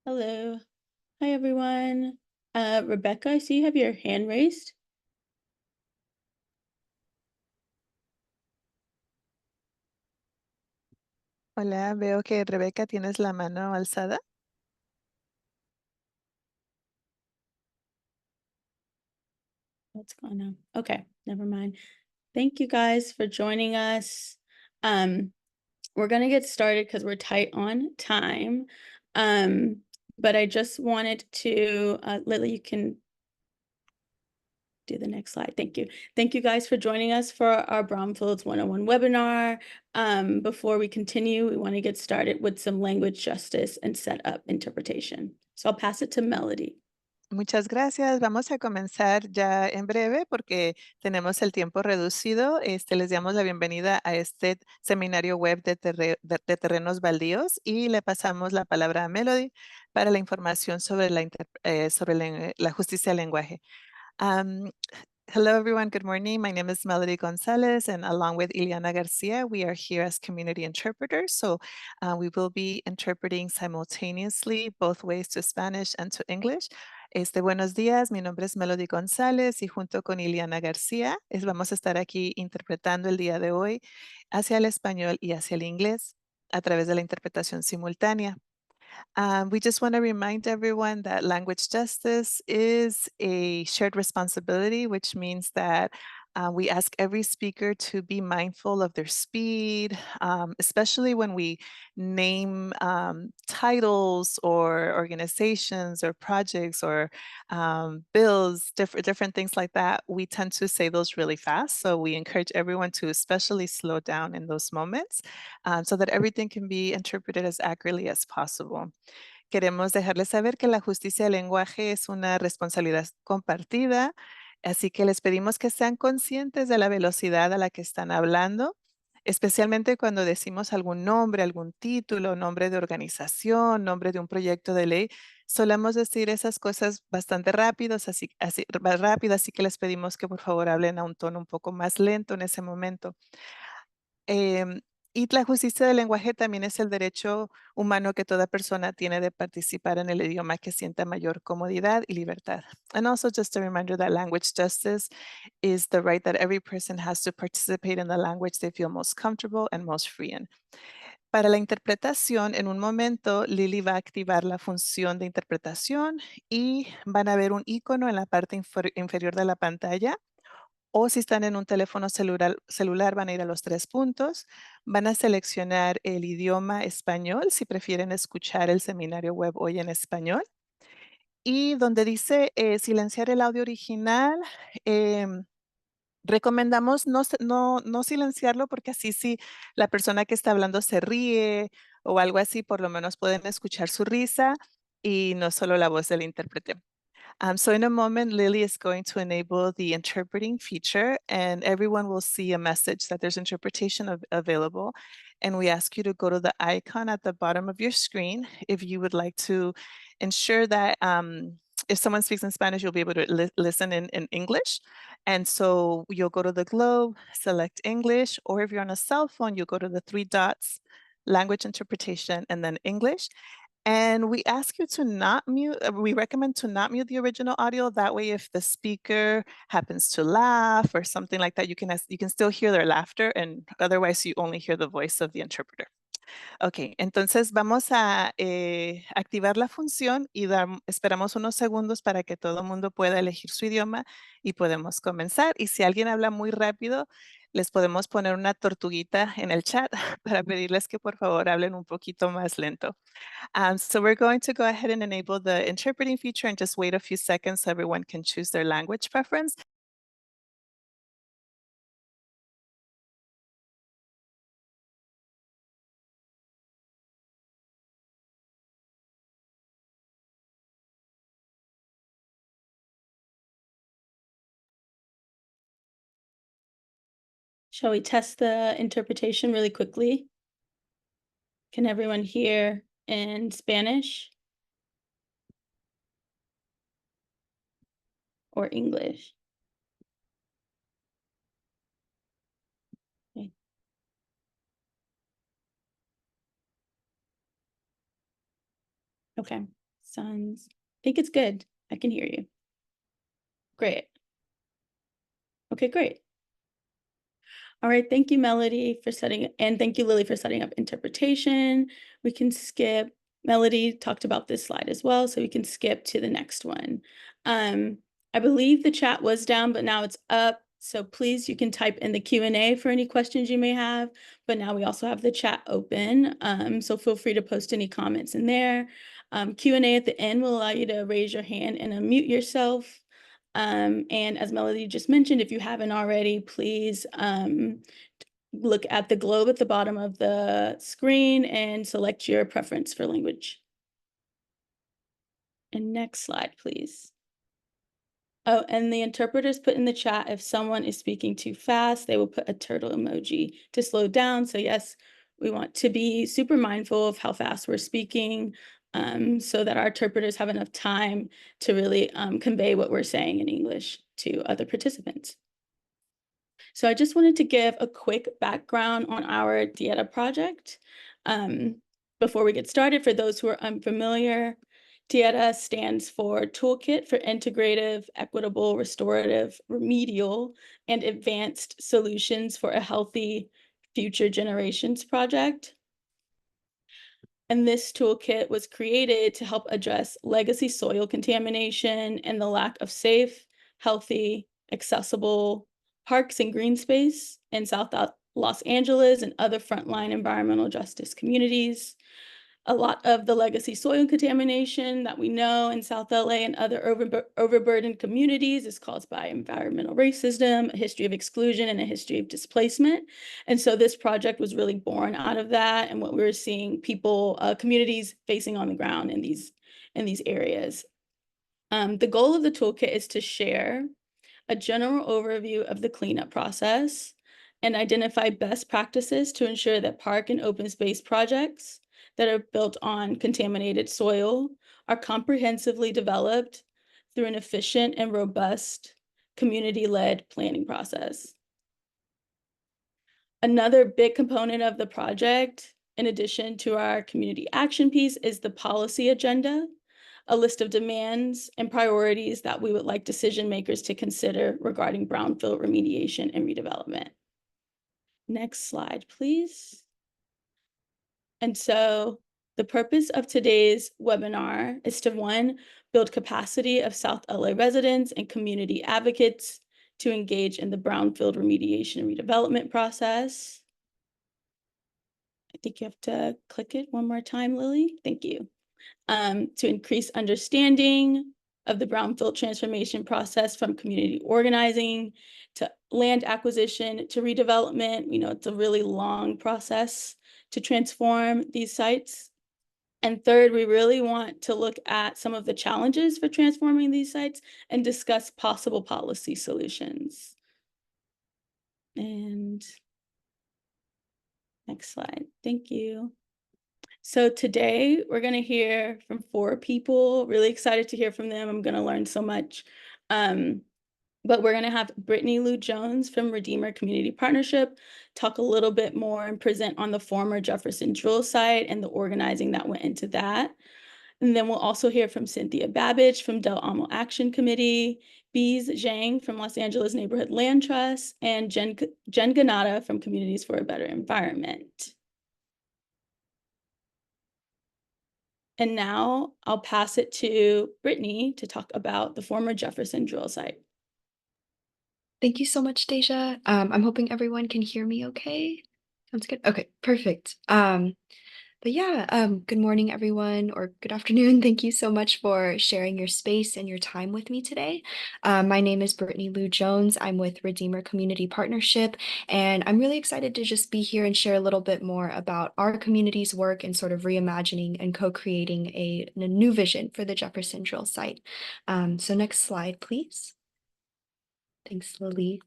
Hello. Hi, everyone. Rebecca, I see you have your hand raised. Hola, veo que Rebeca tienes la mano alzada. What's going on? Okay, never mind. Thank you guys for joining us. We're going to get started because we're tight on time. But I just wanted to, Lily, you can do the next slide. Thank you. Thank you guys for joining us for our Brownfields 101 webinar. Before we continue, we want to get started with some language justice and set up interpretation. So I'll pass it to Melody. Muchas gracias. Vamos a comenzar ya en breve porque tenemos el tiempo reducido. Les damos la bienvenida a este seminario web de terrenos baldíos y le pasamos la palabra a Melody para la información sobre la justicia del lenguaje. Hello, everyone. Good morning. My name is Melody Gonzalez, and along with Ileana Garcia, we are here as community interpreters. So we will be interpreting simultaneously both ways to Spanish and to English. Buenos días, mi nombre es Melody González y junto con Ileana García vamos a estar aquí interpretando el día de hoy hacia el español y hacia el inglés a través de la interpretación simultánea. We just want to remind everyone that language justice is a shared responsibility, which means that we ask every speaker to be mindful of their speed, especially when we name titles or organizations or projects or bills, different things like that. We tend to say those really fast. So we encourage everyone to especially slow down in those moments so that everything can be interpreted as accurately as possible. Queremos dejarles saber que la justicia del lenguaje es una responsabilidad compartida, así que les pedimos que sean conscientes de la velocidad a la que están hablando, especialmente cuando decimos algún nombre, algún título, nombre de organización, nombre de un proyecto de ley. Solemos decir esas cosas bastante rápidas, así que les pedimos que por favor hablen a un tono un poco más lento en ese momento. Y la justicia del lenguaje también es el derecho humano que toda persona tiene de participar en el idioma que sienta mayor comodidad y libertad. And also just a reminder that language justice is the right that every person has to participate in the language they feel most comfortable and most free in. Para la interpretación, en un momento, Lily va a activar la función de interpretación y van a ver un icono en la parte inferior de la pantalla o si están en un teléfono celular van a ir a los 3 puntos, van a seleccionar el idioma español si prefieren escuchar el seminario web hoy en español. Y donde dice silenciar el audio original, em, recomendamos no silenciarlo porque así si la persona que está hablando se ríe o algo así, por lo menos pueden escuchar su risa y no solo la voz del intérprete. So in a moment, Lily is going to enable the interpreting feature and everyone will see a message that there's interpretation available. And we ask you to go to the icon at the bottom of your screen if you would like to ensure that if someone speaks in Spanish, you'll be able to listen in English. And so you'll go to the globe, select English, or if you're on a cell phone, you'll go to the 3 dots, language interpretation, and then English. And we ask you to not mute, we recommend to not mute the original audio. That way, if the speaker happens to laugh or something like that, you can still hear their laughter, and otherwise you only hear the voice of the interpreter. Ok, entonces vamos a activar la función y esperamos unos segundos para que todo el mundo pueda elegir su idioma y podemos comenzar. Y si alguien habla muy rápido, les podemos poner una tortuguita en el chat para pedirles que por favor hablen un poquito más lento. So we're going to go ahead and enable the interpreting feature and just wait a few seconds so everyone can choose their language preference. Shall we test the interpretation really quickly? Can everyone hear in Spanish or English? Okay. Okay. I think it's good. I can hear you. Great. Okay, great. All right, thank you, Melody, and thank you, Lily, for setting up interpretation. We can skip. Melody talked about this slide as well, so we can skip to the next one. I believe the chat was down, but now it's up. So please, you can type in the Q&A for any questions you may have, but now we also have the chat open. So feel free to post any comments in there. Q&A at the end will allow you to raise your hand and unmute yourself. And as Melody just mentioned, if you haven't already, please look at the globe at the bottom of the screen and select your preference for language. And next slide, please. Oh, and the interpreters put in the chat, if someone is speaking too fast, they will put a turtle emoji to slow down. So yes, we want to be super mindful of how fast we're speaking, so that our interpreters have enough time to really convey what we're saying in English to other participants. So I just wanted to give a quick background on our Dieta project. Before we get started, for those who are unfamiliar, Dieta stands for Toolkit for Integrative, Equitable, Restorative, Remedial, and Advanced Solutions for a Healthy Future Generations project. And this toolkit was created to help address legacy soil contamination and the lack of safe, healthy, accessible parks and green space in South Los Angeles and other frontline environmental justice communities. A lot of the legacy soil contamination that we know in South LA and other overburdened communities is caused by environmental racism, a history of exclusion, and a history of displacement. And so this project was really born out of that and what we were seeing people, communities facing on the ground in these areas. The goal of the toolkit is to share a general overview of the cleanup process and identify best practices to ensure that park and open space projects that are built on contaminated soil are comprehensively developed through an efficient and robust community-led planning process. Another big component of the project, in addition to our community action piece, is the policy agenda, a list of demands and priorities that we would like decision makers to consider regarding brownfield remediation and redevelopment. Next slide, please. And so the purpose of today's webinar is to, one, build capacity of South LA residents and community advocates to engage in the brownfield remediation and redevelopment process. I think you have to click it one more time, Lily. Thank you. To increase understanding of the brownfield transformation process from community organizing to land acquisition to redevelopment. We know it's a really long process to transform these sites. And third, we really want to look at some of the challenges for transforming these sites and discuss possible policy solutions. And next slide. Thank you. So today we're going to hear from 4 people. Really excited to hear from them. I'm going to learn so much. But we're going to have Brittany Lou Jones from Redeemer Community Partnership talk a little bit more and present on the former Jefferson Drill site and the organizing that went into that. And then we'll also hear from Cynthia Babbage from Del Amo Action Committee, Bees Zhang from Los Angeles Neighborhood Land Trust, and Jen Ganata from Communities for a Better Environment. And now I'll pass it to Brittany to talk about the former Jefferson Drill site. Thank you so much, Deja. I'm hoping everyone can hear me okay. Sounds good. Okay, perfect. But yeah, good morning, everyone, or good afternoon. Thank you so much for sharing your space and your time with me today. My name is Brittany Lou Jones. I'm with Redeemer Community Partnership, and I'm really excited to just be here and share a little bit more about our community's work and sort of reimagining and co-creating a new vision for the Jefferson Drill site. So next slide, please. Thanks, Lily.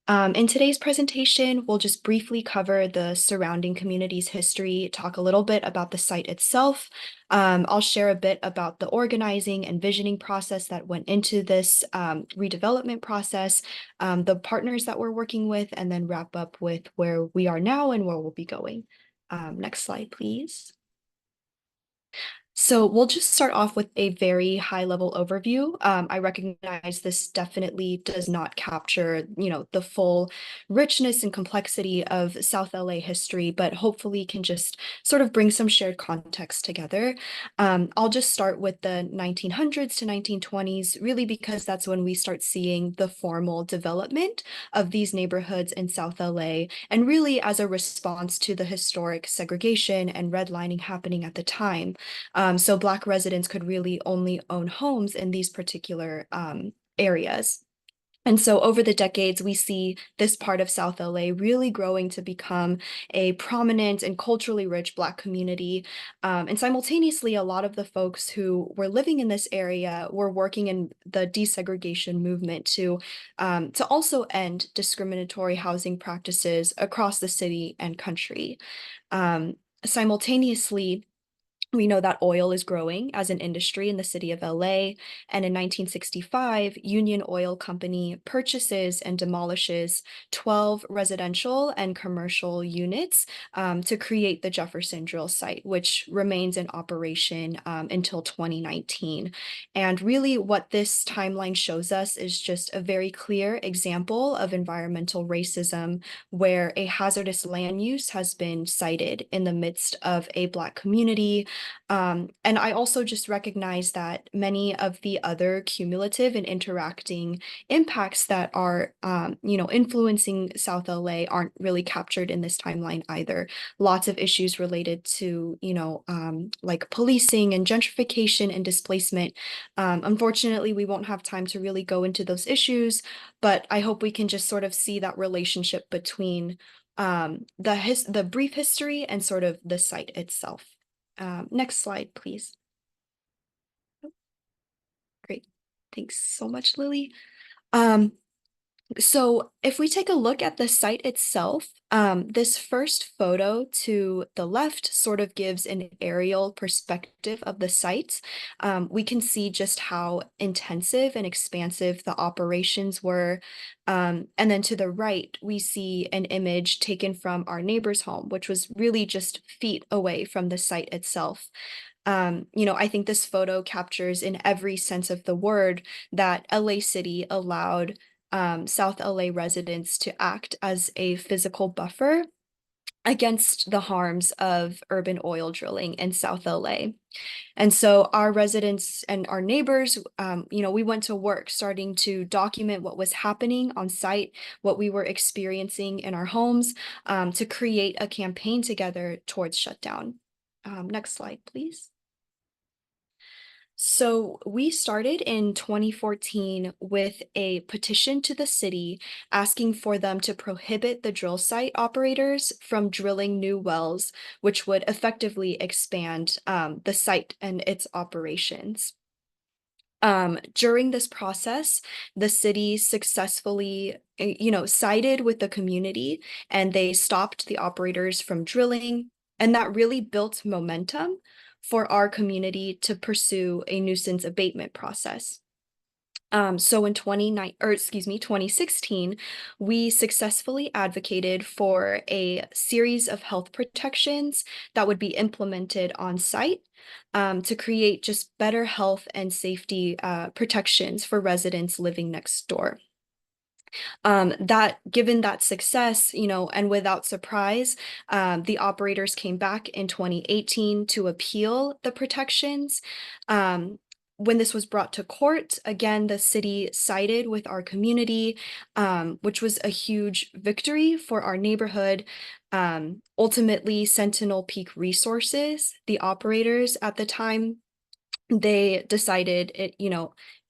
In today's presentation, we'll just briefly cover the surrounding community's history, talk a little bit about the site itself. I'll share a bit about the organizing and visioning process that went into this redevelopment process, the partners that we're working with, and then wrap up with where we are now and where we'll be going. Next slide, please. So we'll just start off with a very high level overview. I recognize this definitely does not capture, the full richness and complexity of South LA history, but hopefully can just sort of bring some shared context together. I'll just start with the 1900s to 1920s, really because that's when we start seeing the formal development of these neighborhoods in South LA, and really as a response to the historic segregation and redlining happening at the time. So Black residents could really only own homes in these particular areas. And so over the decades, we see this part of South LA really growing to become a prominent and culturally rich Black community. And simultaneously, a lot of the folks who were living in this area were working in the desegregation movement to also end discriminatory housing practices across the city and country. Simultaneously, we know that oil is growing as an industry in the city of LA, and in 1965, Union Oil Company purchases and demolishes 12 residential and commercial units to create the Jefferson Drill site, which remains in operation until 2019. And really what this timeline shows us is just a very clear example of environmental racism, where a hazardous land use has been cited in the midst of a Black community. And I also just recognize that many of the other cumulative and interacting impacts that are, influencing South LA aren't really captured in this timeline either. Lots of issues related to, like policing and gentrification and displacement. Unfortunately, we won't have time to really go into those issues, but I hope we can just sort of see that relationship between the brief history and sort of the site itself. Next slide, please. Oh, great. Thanks so much, Lily. So if we take a look at the site itself, this first photo to the left sort of gives an aerial perspective of the site. We can see just how intensive and expansive the operations were. And then to the right, we see an image taken from our neighbor's home, which was really just feet away from the site itself. I think this photo captures in every sense of the word that LA City allowed South LA residents to act as a physical buffer against the harms of urban oil drilling in South LA. And so our residents and our neighbors, we went to work starting to document what was happening on site, what we were experiencing in our homes, to create a campaign together towards shutdown. Next slide, please. So we started in 2014 with a petition to the city asking for them to prohibit the drill site operators from drilling new wells, which would effectively expand the site and its operations. During this process, the city successfully, sided with the community, and they stopped the operators from drilling, and that really built momentum for our community to pursue a nuisance abatement process. So in 2016, we successfully advocated for a series of health protections that would be implemented on site, to create just better health and safety protections for residents living next door. That given that success, and without surprise, the operators came back in 2018 to appeal the protections. When this was brought to court, again, the city sided with our community, which was a huge victory for our neighborhood. Ultimately, Sentinel Peak Resources, the operators at the time, they decided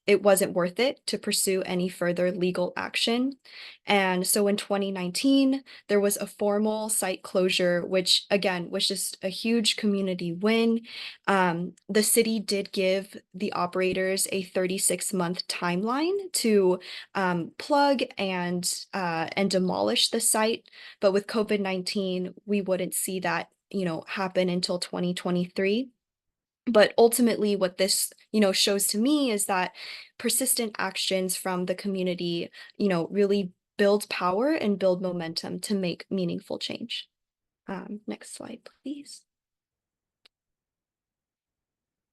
it wasn't worth it to pursue any further legal action. And so in 2019, there was a formal site closure, which again was just a huge community win. The city did give the operators a 36-month timeline to plug and demolish the site. But with COVID-19, we wouldn't see that happen until 2023. But ultimately, what this, shows to me is that persistent actions from the community, really build power and build momentum to make meaningful change. Next slide, please.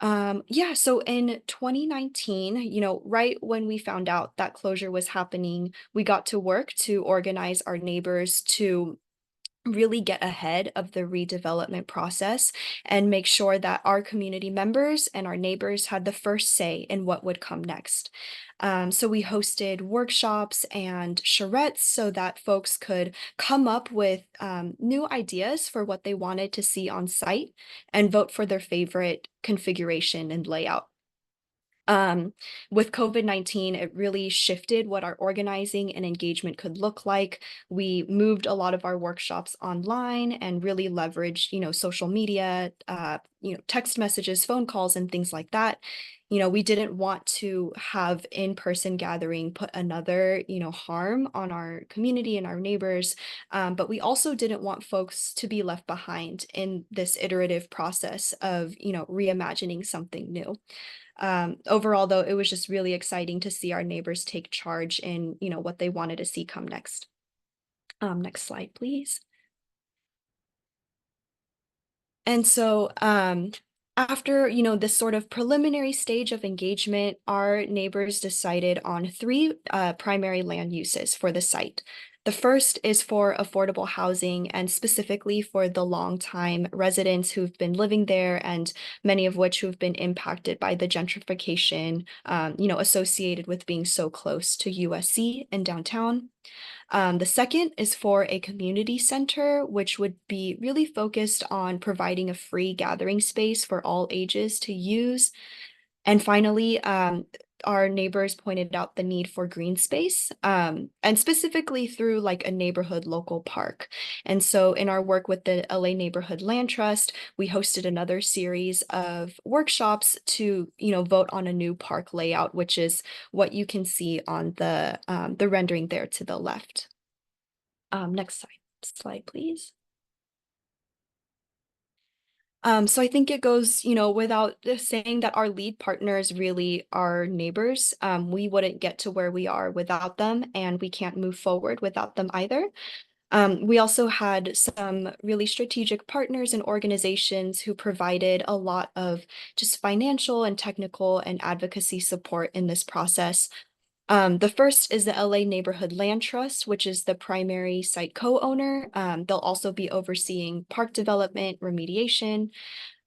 So in 2019, right when we found out that closure was happening, we got to work to organize our neighbors to really get ahead of the redevelopment process and make sure that our community members and our neighbors had the first say in what would come next. So we hosted workshops and charrettes so that folks could come up with new ideas for what they wanted to see on site and vote for their favorite configuration and layout. With COVID-19, it really shifted what our organizing and engagement could look like. We moved a lot of our workshops online and really leveraged, social media, text messages, phone calls, and things like that. We didn't want to have in-person gathering put another, harm on our community and our neighbors. But we also didn't want folks to be left behind in this iterative process of, reimagining something new. Overall, though, it was just really exciting to see our neighbors take charge in, what they wanted to see come next. Next slide, please. And so after, this sort of preliminary stage of engagement, our neighbors decided on three primary land uses for the site. The first is for affordable housing, and specifically for the longtime residents who've been living there, and many of which who've been impacted by the gentrification, associated with being so close to USC and downtown. The second is for a community center, which would be really focused on providing a free gathering space for all ages to use. And finally, our neighbors pointed out the need for green space, and specifically through like a neighborhood local park. And so in our work with the LA Neighborhood Land Trust, we hosted another series of workshops to, vote on a new park layout, which is what you can see on the rendering there to the left. Next slide, please. So I think it goes, without saying that our lead partners really are neighbors. We wouldn't get to where we are without them, and we can't move forward without them either. We also had some really strategic partners and organizations who provided a lot of just financial and technical and advocacy support in this process. The first is the LA Neighborhood Land Trust, which is the primary site co-owner. They'll also be overseeing park development, remediation.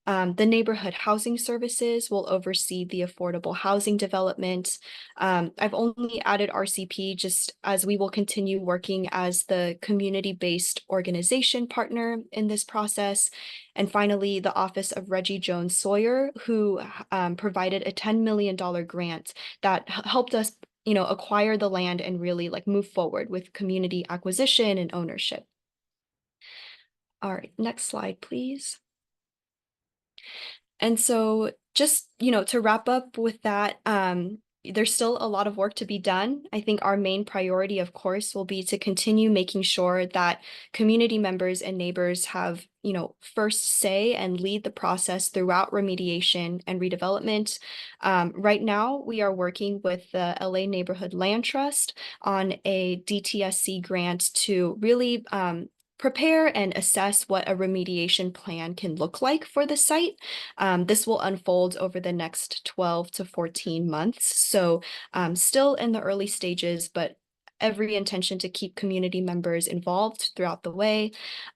The Neighborhood Housing Services will oversee the affordable housing development. I've only added RCP just as we will continue working as the community-based organization partner in this process. And finally, the Office of Reggie Jones Sawyer, who provided a $10 million grant that helped us, acquire the land and really like move forward with community acquisition and ownership. All right, next slide, please. And so just, to wrap up with that, there's still a lot of work to be done. I think our main priority, of course, will be to continue making sure that community members and neighbors have, first say and lead the process throughout remediation and redevelopment. Right now, we are working with the LA Neighborhood Land Trust on a DTSC grant to really prepare and assess what a remediation plan can look like for the site. This will unfold over the next 12 to 14 months. So still in the early stages, but every intention to keep community members involved throughout the way.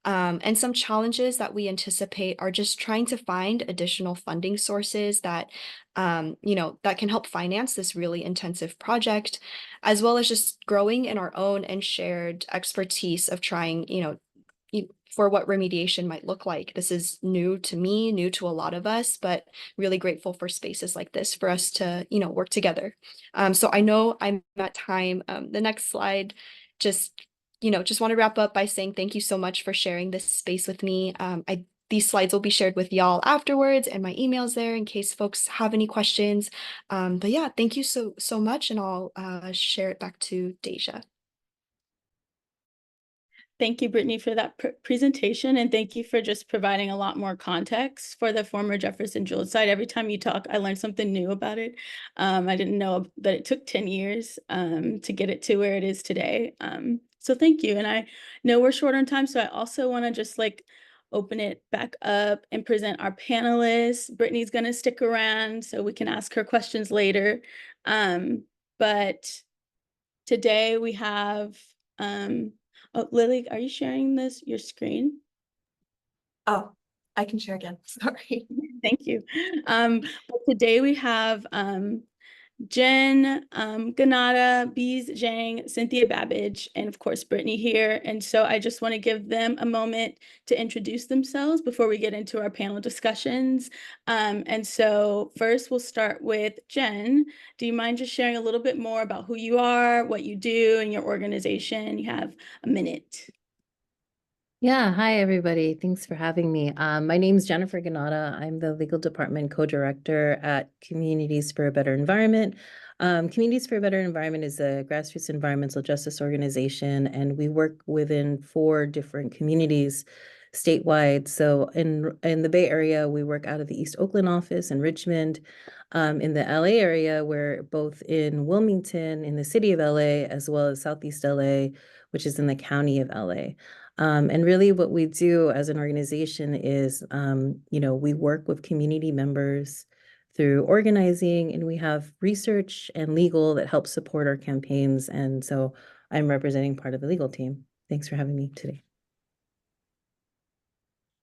And some challenges that we anticipate are just trying to find additional funding sources that that can help finance this really intensive project, as well as just growing in our own and shared expertise of trying, for what remediation might look like. This is new to me, new to a lot of us, but really grateful for spaces like this for us to, work together. So I know I'm at time. The next slide, just want to wrap up by saying thank you so much for sharing this space with me. These slides will be shared with y'all afterwards, and my email's there in case folks have any questions. But yeah, thank you so much, and I'll share it back to Deja. Thank you, Brittany, for that presentation, and thank you for just providing a lot more context for the former Jefferson Jewett site. Every time you talk, I learned something new about it. I didn't know that it took 10 years to get it to where it is today. So thank you. And I know we're short on time, so I also want to just open it back up and present our panelists. Brittany's going to stick around so we can ask her questions later. But today we have oh, Lily, are you sharing your screen? Oh, I can share again. Sorry. Thank you. But today we have Jen, Ganada, Bees, Zhang, Cynthia Babbage, and of course, Brittany here. And so I just want to give them a moment to introduce themselves before we get into our panel discussions. And so first we'll start with Jen. Do you mind just sharing a little bit more about who you are, what you do, and your organization? You have a minute. Yeah, hi everybody. Thanks for having me. My name is Jennifer Ganada. I'm the legal department co-director at Communities for a Better Environment. Communities for a Better Environment is a grassroots environmental justice organization, and we work within 4 different communities statewide. So in the Bay Area, we work out of the East Oakland office in Richmond. In the LA area, we're both in Wilmington, in the city of LA, as well as Southeast LA, which is in the county of LA. And really what we do as an organization is, we work with community members through organizing, and we have research and legal that helps support our campaigns. And so I'm representing part of the legal team. Thanks for having me today.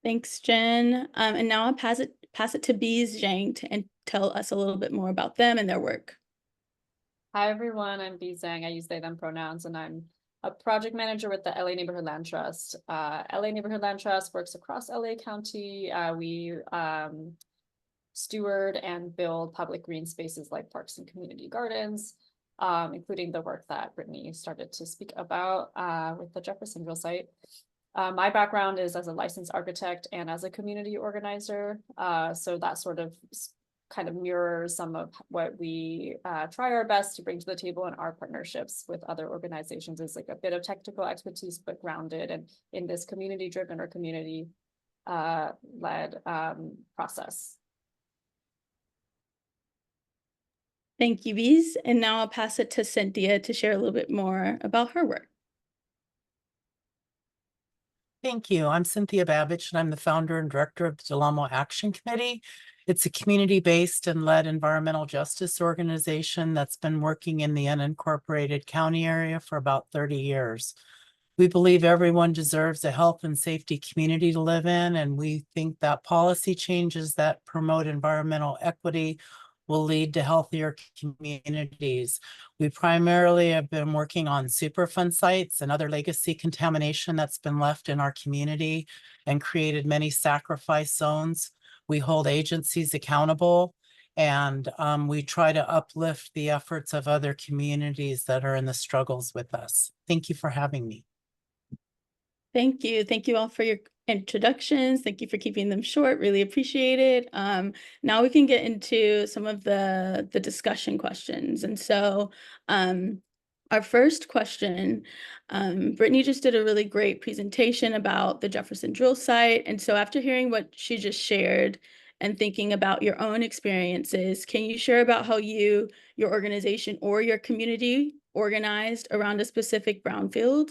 Thanks, Jen. And now I'll pass it to Bees, Zhang, and tell us a little bit more about them and their work. Hi, everyone. I'm Bee Zhang. I use they, them pronouns, and I'm a project manager with the LA Neighborhood Land Trust. LA Neighborhood Land Trust works across LA County. We steward and build public green spaces like parks and community gardens, including the work that Brittany started to speak about with the Jefferson Jewett site. My background is as a licensed architect and as a community organizer. So that sort of kind of mirrors some of what we try our best to bring to the table in our partnerships with other organizations, is like a bit of technical expertise, but grounded and in this community driven or community led process. Thank you, Bees. And now I'll pass it to Cynthia to share a little bit more about her work. Thank you. I'm Cynthia Babbage, and I'm the founder and director of the Del Amo Action Committee. It's a community-based and led environmental justice organization that's been working in the unincorporated county area for about 30 years. We believe everyone deserves a health and safety community to live in, and we think that policy changes that promote environmental equity will lead to healthier communities. We primarily have been working on Superfund sites and other legacy contamination that's been left in our community and created many sacrifice zones. We hold agencies accountable, and we try to uplift the efforts of other communities that are in the struggles with us. Thank you for having me. Thank you. Thank you all for your introductions. Thank you for keeping them short. Really appreciate it. Now we can get into some of the discussion questions. And so our first question, Brittany just did a really great presentation about the Jefferson drill site. And so after hearing what she just shared and thinking about your own experiences, can you share about how you, your organization, or your community organized around a specific brownfield?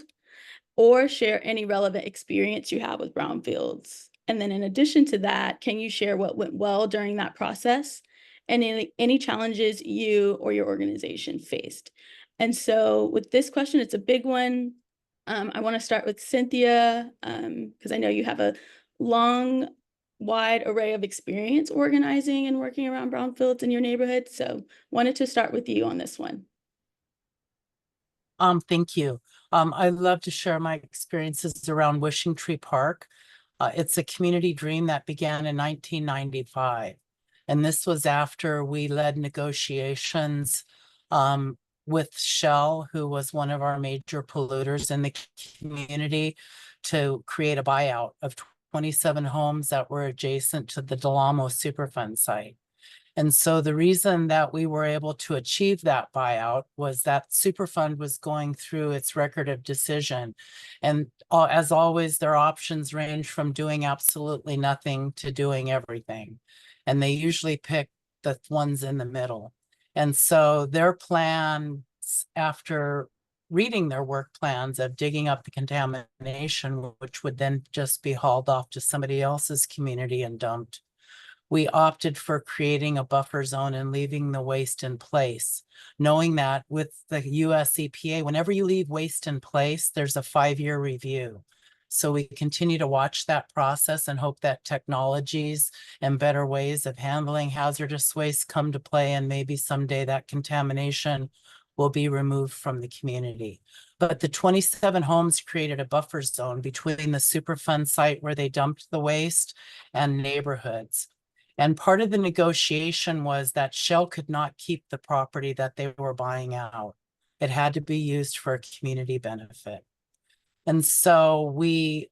Or share any relevant experience you have with brownfields. And then in addition to that, can you share what went well during that process and any challenges you or your organization faced? And so with this question, it's a big one. I want to start with Cynthia, because I know you have a long, wide array of experience organizing and working around brownfields in your neighborhood. So wanted to start with you on this one. Thank you. I'd love to share my experiences around Wishing Tree Park. It's a community dream that began in 1995. And this was after we led negotiations with Shell, who was one of our major polluters in the community, to create a buyout of 27 homes that were adjacent to the Del Amo Superfund site. And so the reason that we were able to achieve that buyout was that Superfund was going through its record of decision. And as always, their options range from doing absolutely nothing to doing everything. And they usually pick the ones in the middle. And so their plans, after reading their work plans of digging up the contamination, which would then just be hauled off to somebody else's community and dumped, we opted for creating a buffer zone and leaving the waste in place, knowing that with the US EPA, whenever you leave waste in place, there's a 5-year review. So we continue to watch that process and hope that technologies and better ways of handling hazardous waste come to play, and maybe someday that contamination will be removed from the community. But the 27 homes created a buffer zone between the Superfund site where they dumped the waste and neighborhoods. And part of the negotiation was that Shell could not keep the property that they were buying out. It had to be used for a community benefit. And so we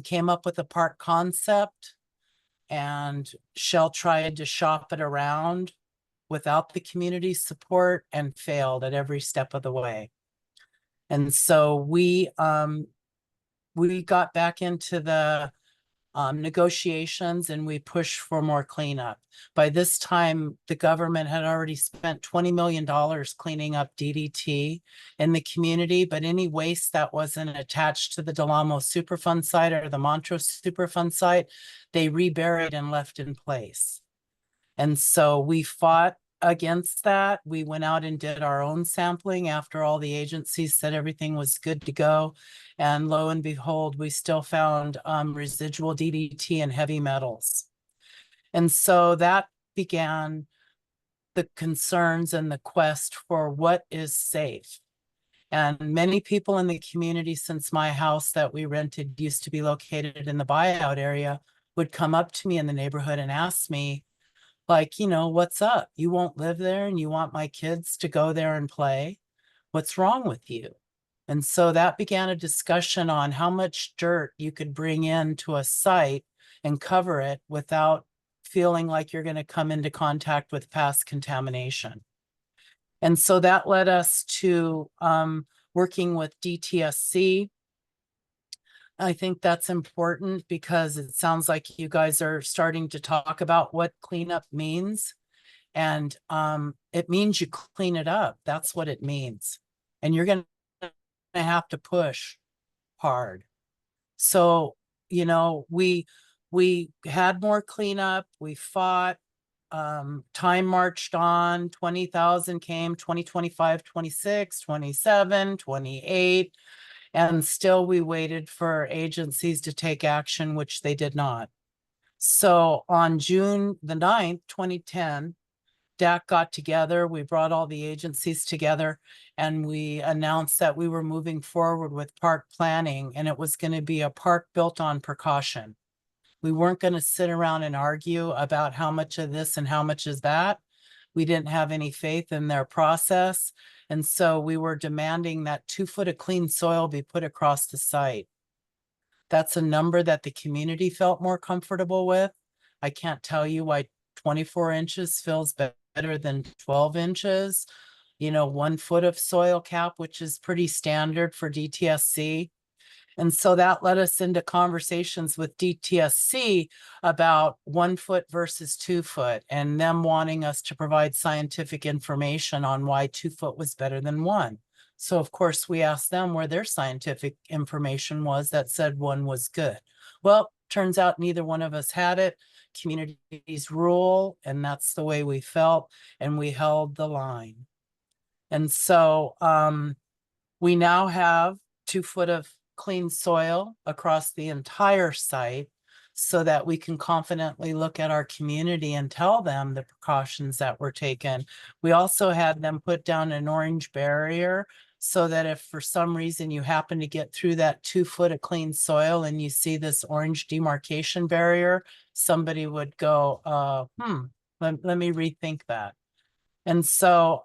came up with a park concept, and Shell tried to shop it around without the community support and failed at every step of the way. And so we got back into the negotiations, and we pushed for more cleanup. By this time, the government had already spent $20 million cleaning up DDT in the community, but any waste that wasn't attached to the Del Amo Superfund site or the Montrose Superfund site, they reburied and left in place. And so we fought against that. We went out and did our own sampling after all the agencies said everything was good to go. And lo and behold, we still found residual DDT and heavy metals. And so that began the concerns and the quest for what is safe. And many people in the community, since my house that we rented used to be located in the buyout area, would come up to me in the neighborhood and ask me, like, you know, what's up? You won't live there and you want my kids to go there and play? What's wrong with you? And so that began a discussion on how much dirt you could bring into a site and cover it without feeling like you're going to come into contact with past contamination. And so that led us to working with DTSC. I think that's important because it sounds like you guys are starting to talk about what cleanup means. And it means you clean it up. That's what it means. And you're going to have to push hard. So you know, we had more cleanup, we fought, time marched on, 20,000 came, 20, 25, 26, 27, 28, and still we waited for agencies to take action, which they did not. So on June the 9th, 2010, DAC got together, we brought all the agencies together, and we announced that we were moving forward with park planning, and it was going to be a park built on precaution. We weren't going to sit around and argue about how much of this and how much is that. We didn't have any faith in their process. And so we were demanding that 2 foot of clean soil be put across the site. That's a number that the community felt more comfortable with. I can't tell you why 24 inches feels better than 12 inches. You know, 1 foot of soil cap, which is pretty standard for DTSC. And so that led us into conversations with DTSC about 1 foot versus 2 foot, and them wanting us to provide scientific information on why 2 foot was better than 1. So of course we asked them where their scientific information was that said 1 was good. Well, turns out neither one of us had it. Communities rule, and that's the way we felt, and we held the line. And so we now have 2 foot of clean soil across the entire site so that we can confidently look at our community and tell them the precautions that were taken. We also had them put down an orange barrier so that if for some reason you happen to get through that 2 foot of clean soil and you see this orange demarcation barrier, somebody would go, let me rethink that. And so,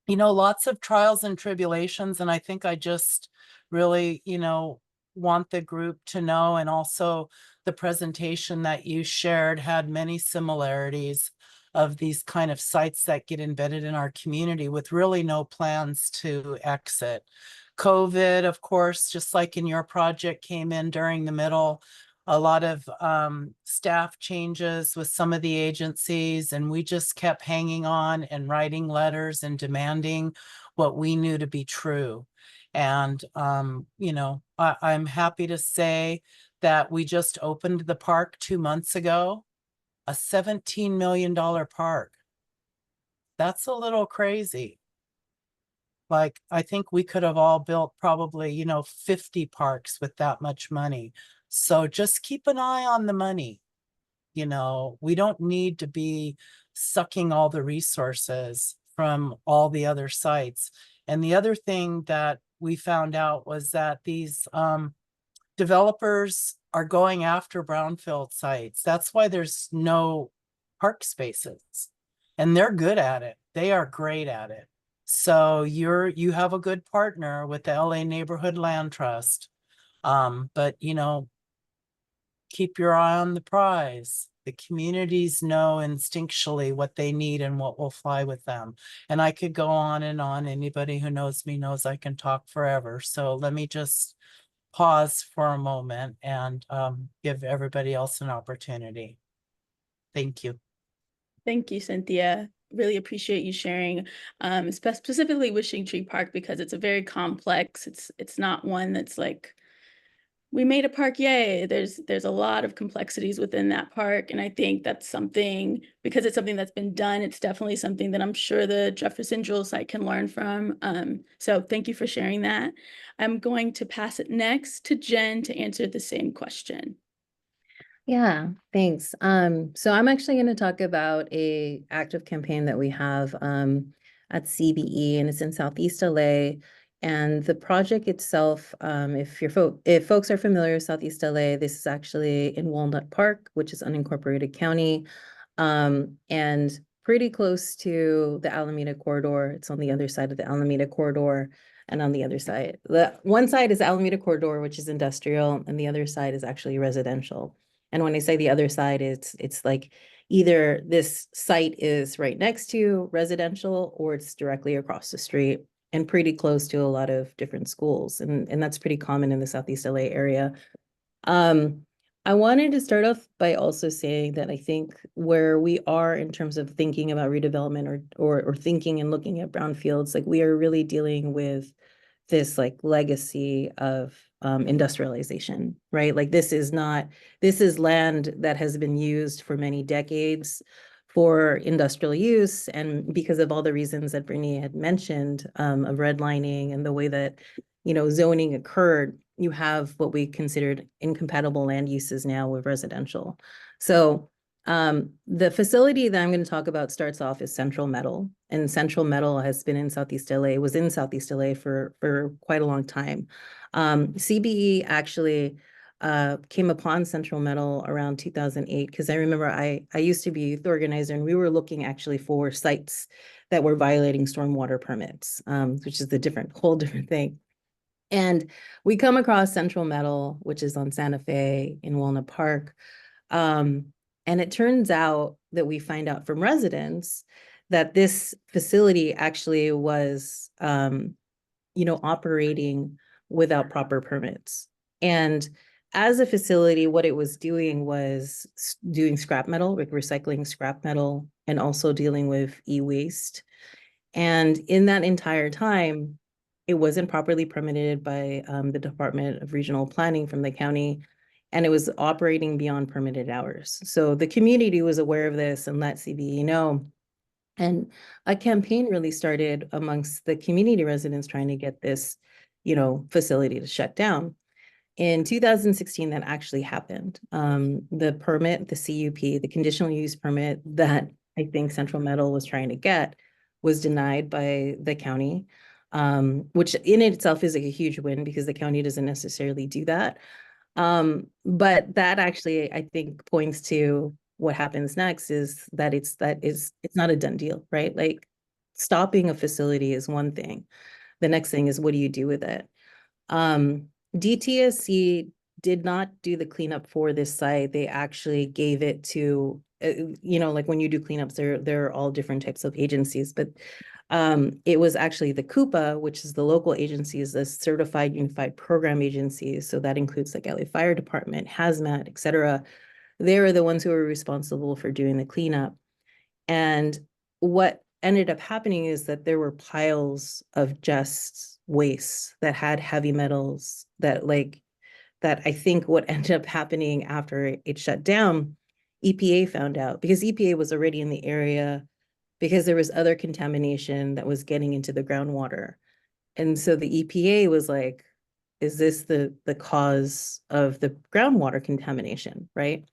you know, lots of trials and tribulations. And I think I just really, you know, want the group to know, and also the presentation that you shared had many similarities of these kind of sites that get embedded in our community with really no plans to exit. COVID, of course, just like in your project, came in during the middle. A lot of staff changes with some of the agencies, and we just kept hanging on and writing letters and demanding what we knew to be true. And, you know, I'm happy to say that we just opened the park 2 months ago, a $17 million park. That's a little crazy. Like, I think we could have all built probably, you know, 50 parks with that much money. So just keep an eye on the money. You know, we don't need to be sucking all the resources from all the other sites. And the other thing that we found out was that these developers are going after brownfield sites. That's why there's no park spaces. And they're good at it. They are great at it. So you have a good partner with the LA Neighborhood Land Trust. But you know, keep your eye on the prize. The communities know instinctually what they need and what will fly with them. And I could go on and on. Anybody who knows me knows I can talk forever. So let me just pause for a moment and give everybody else an opportunity. Thank you. Thank you, Cynthia. Really appreciate you sharing, specifically Wishing Tree Park, because it's a very complex, it's not one that's like, we made a park, yay. There's a lot of complexities within that park. And I think that's something, because it's something that's been done, it's definitely something that I'm sure the Jefferson Jewell site can learn from. So thank you for sharing that. I'm going to pass it next to Jen to answer the same question. Yeah, thanks. So I'm actually going to talk about a active campaign that we have at CBE, and it's in Southeast LA. And the project itself, if folks are familiar with Southeast LA, this is actually in Walnut Park, which is unincorporated county, and pretty close to the Alameda corridor. It's on the other side of the Alameda corridor. And on the other side, the one side is Alameda corridor, which is industrial, and the other side is actually residential. And when I say the other side, it's like either this site is right next to residential or it's directly across the street and pretty close to a lot of different schools. And that's pretty common in the Southeast LA area. I wanted to start off by also saying that I think where we are in terms of thinking about redevelopment or thinking and looking at brownfields, like we are really dealing with this like legacy of industrialization, right? Like this is land that has been used for many decades for industrial use. And because of all the reasons that Brittany had mentioned, of redlining and the way that, zoning occurred, you have what we considered incompatible land uses now with residential. So the facility that I'm going to talk about starts off as Central Metal, and Central Metal has been in Southeast LA, was in Southeast LA for quite a long time. CBE actually came upon Central Metal around 2008, because I remember I used to be a youth organizer, and we were looking actually for sites that were violating stormwater permits, which is whole different thing. And we come across Central Metal, which is on Santa Fe in Walnut Park. And it turns out that we find out from residents that this facility actually was, operating without proper permits. And as a facility, what it was doing was doing scrap metal, like recycling scrap metal, and also dealing with e-waste. And in that entire time, it wasn't properly permitted by the Department of Regional Planning from the county, and it was operating beyond permitted hours. So the community was aware of this and let CBE know. And a campaign really started amongst the community residents trying to get this, facility to shut down. In 2016, that actually happened. The permit, the CUP, the conditional use permit that I think Central Metal was trying to get was denied by the county, which in itself is a huge win because the county doesn't necessarily do that. But that actually, I think, points to what happens next is that it's not a done deal, right? Like stopping a facility is one thing. The next thing is, what do you do with it? DTSC did not do the cleanup for this site. They actually gave it to, like when you do cleanups, there are all different types of agencies, but it was actually the CUPA, which is the local agencies, the Certified Unified Program Agencies. So that includes like LA Fire Department, Hazmat, et cetera. They were the ones who were responsible for doing the cleanup. And what ended up happening is that there were piles of just waste that had heavy metals that I think what ended up happening after it shut down, EPA found out, because EPA was already in the area because there was other contamination that was getting into the groundwater. And so the EPA was like, is this the cause of the groundwater contamination, right?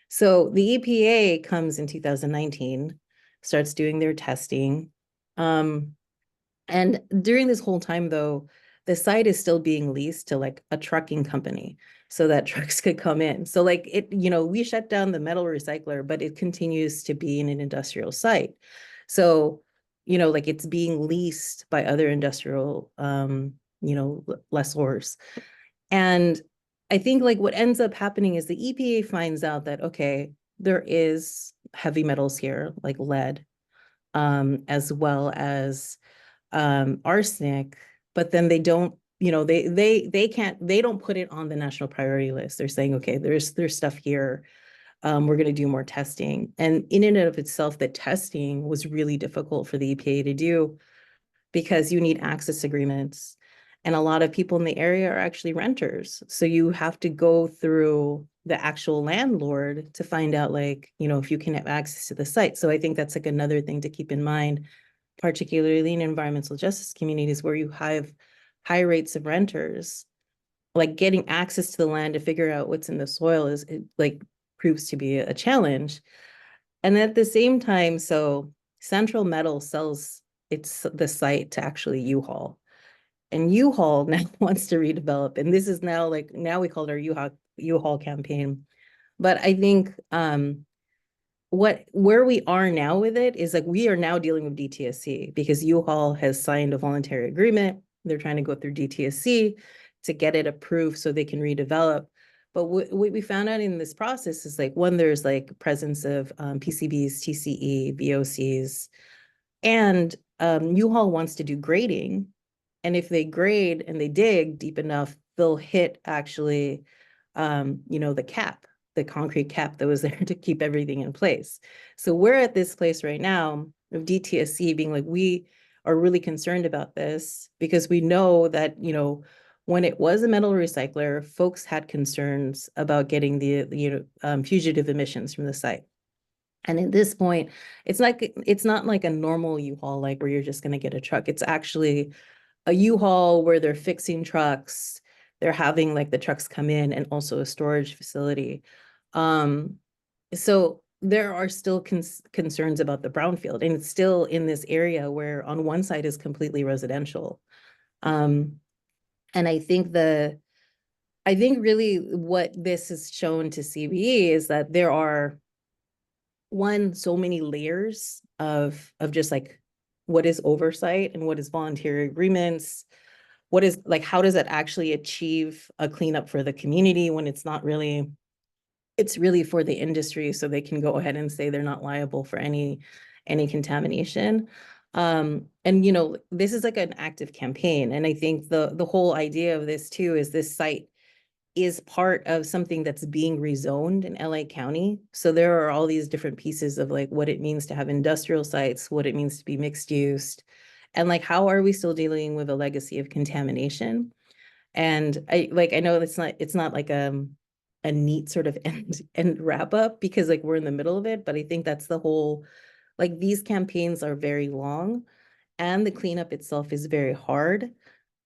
So the EPA comes in 2019, starts doing their testing. And during this whole time, though, the site is still being leased to like a trucking company so that trucks could come in. So like we shut down the metal recycler, but it continues to be in an industrial site. So, like it's being leased by other industrial, lessors. And I think like what ends up happening is the EPA finds out that, okay, there is heavy metals here, like lead, as well as arsenic, but then they don't, they don't put it on the national priority list. They're saying, okay, there's stuff here. We're going to do more testing. And in and of itself, the testing was really difficult for the EPA to do because you need access agreements. And a lot of people in the area are actually renters. So you have to go through the actual landlord to find out if you can have access to the site. So I think that's like another thing to keep in mind, particularly in environmental justice communities where you have high rates of renters, like getting access to the land to figure out what's in the soil proves to be a challenge. And at the same time, so Central Metal sells the site to actually U-Haul. And U-Haul now wants to redevelop. And this is now we call it our U-Haul campaign. But I think where we are now with it is like we are now dealing with DTSC because U-Haul has signed a voluntary agreement. They're trying to go through DTSC to get it approved so they can redevelop. But what we found out in this process is one, there's presence of PCBs, TCE, VOCs, and U-Haul wants to do grading. And if they grade and they dig deep enough, they'll hit actually, the cap, the concrete cap that was there to keep everything in place. So we're at this place right now of DTSC being we are really concerned about this because we know that, when it was a metal recycler, folks had concerns about getting the fugitive emissions from the site. And at this point, it's not like a normal U-Haul, like where you're just going to get a truck. It's actually a U-Haul where they're fixing trucks. They're having like the trucks come in, and also a storage facility. So there are still concerns about the brownfield, and it's still in this area where on one side is completely residential. And I think really what this has shown to CBE is that there are so many layers of just like what is oversight and what is voluntary agreements, what is like, how does that actually achieve a cleanup for the community when it's not really, it's really for the industry, so they can go ahead and say they're not liable for any contamination. And this is like an active campaign, and I think the whole idea of this too is this site is part of something that's being rezoned in LA County. So there are all these different pieces of like what it means to have industrial sites, what it means to be mixed use, and like how are we still dealing with a legacy of contamination. And I know it's not like a neat sort of end wrap up, because like we're in the middle of it, but I think that's the whole, like these campaigns are very long and the cleanup itself is very hard.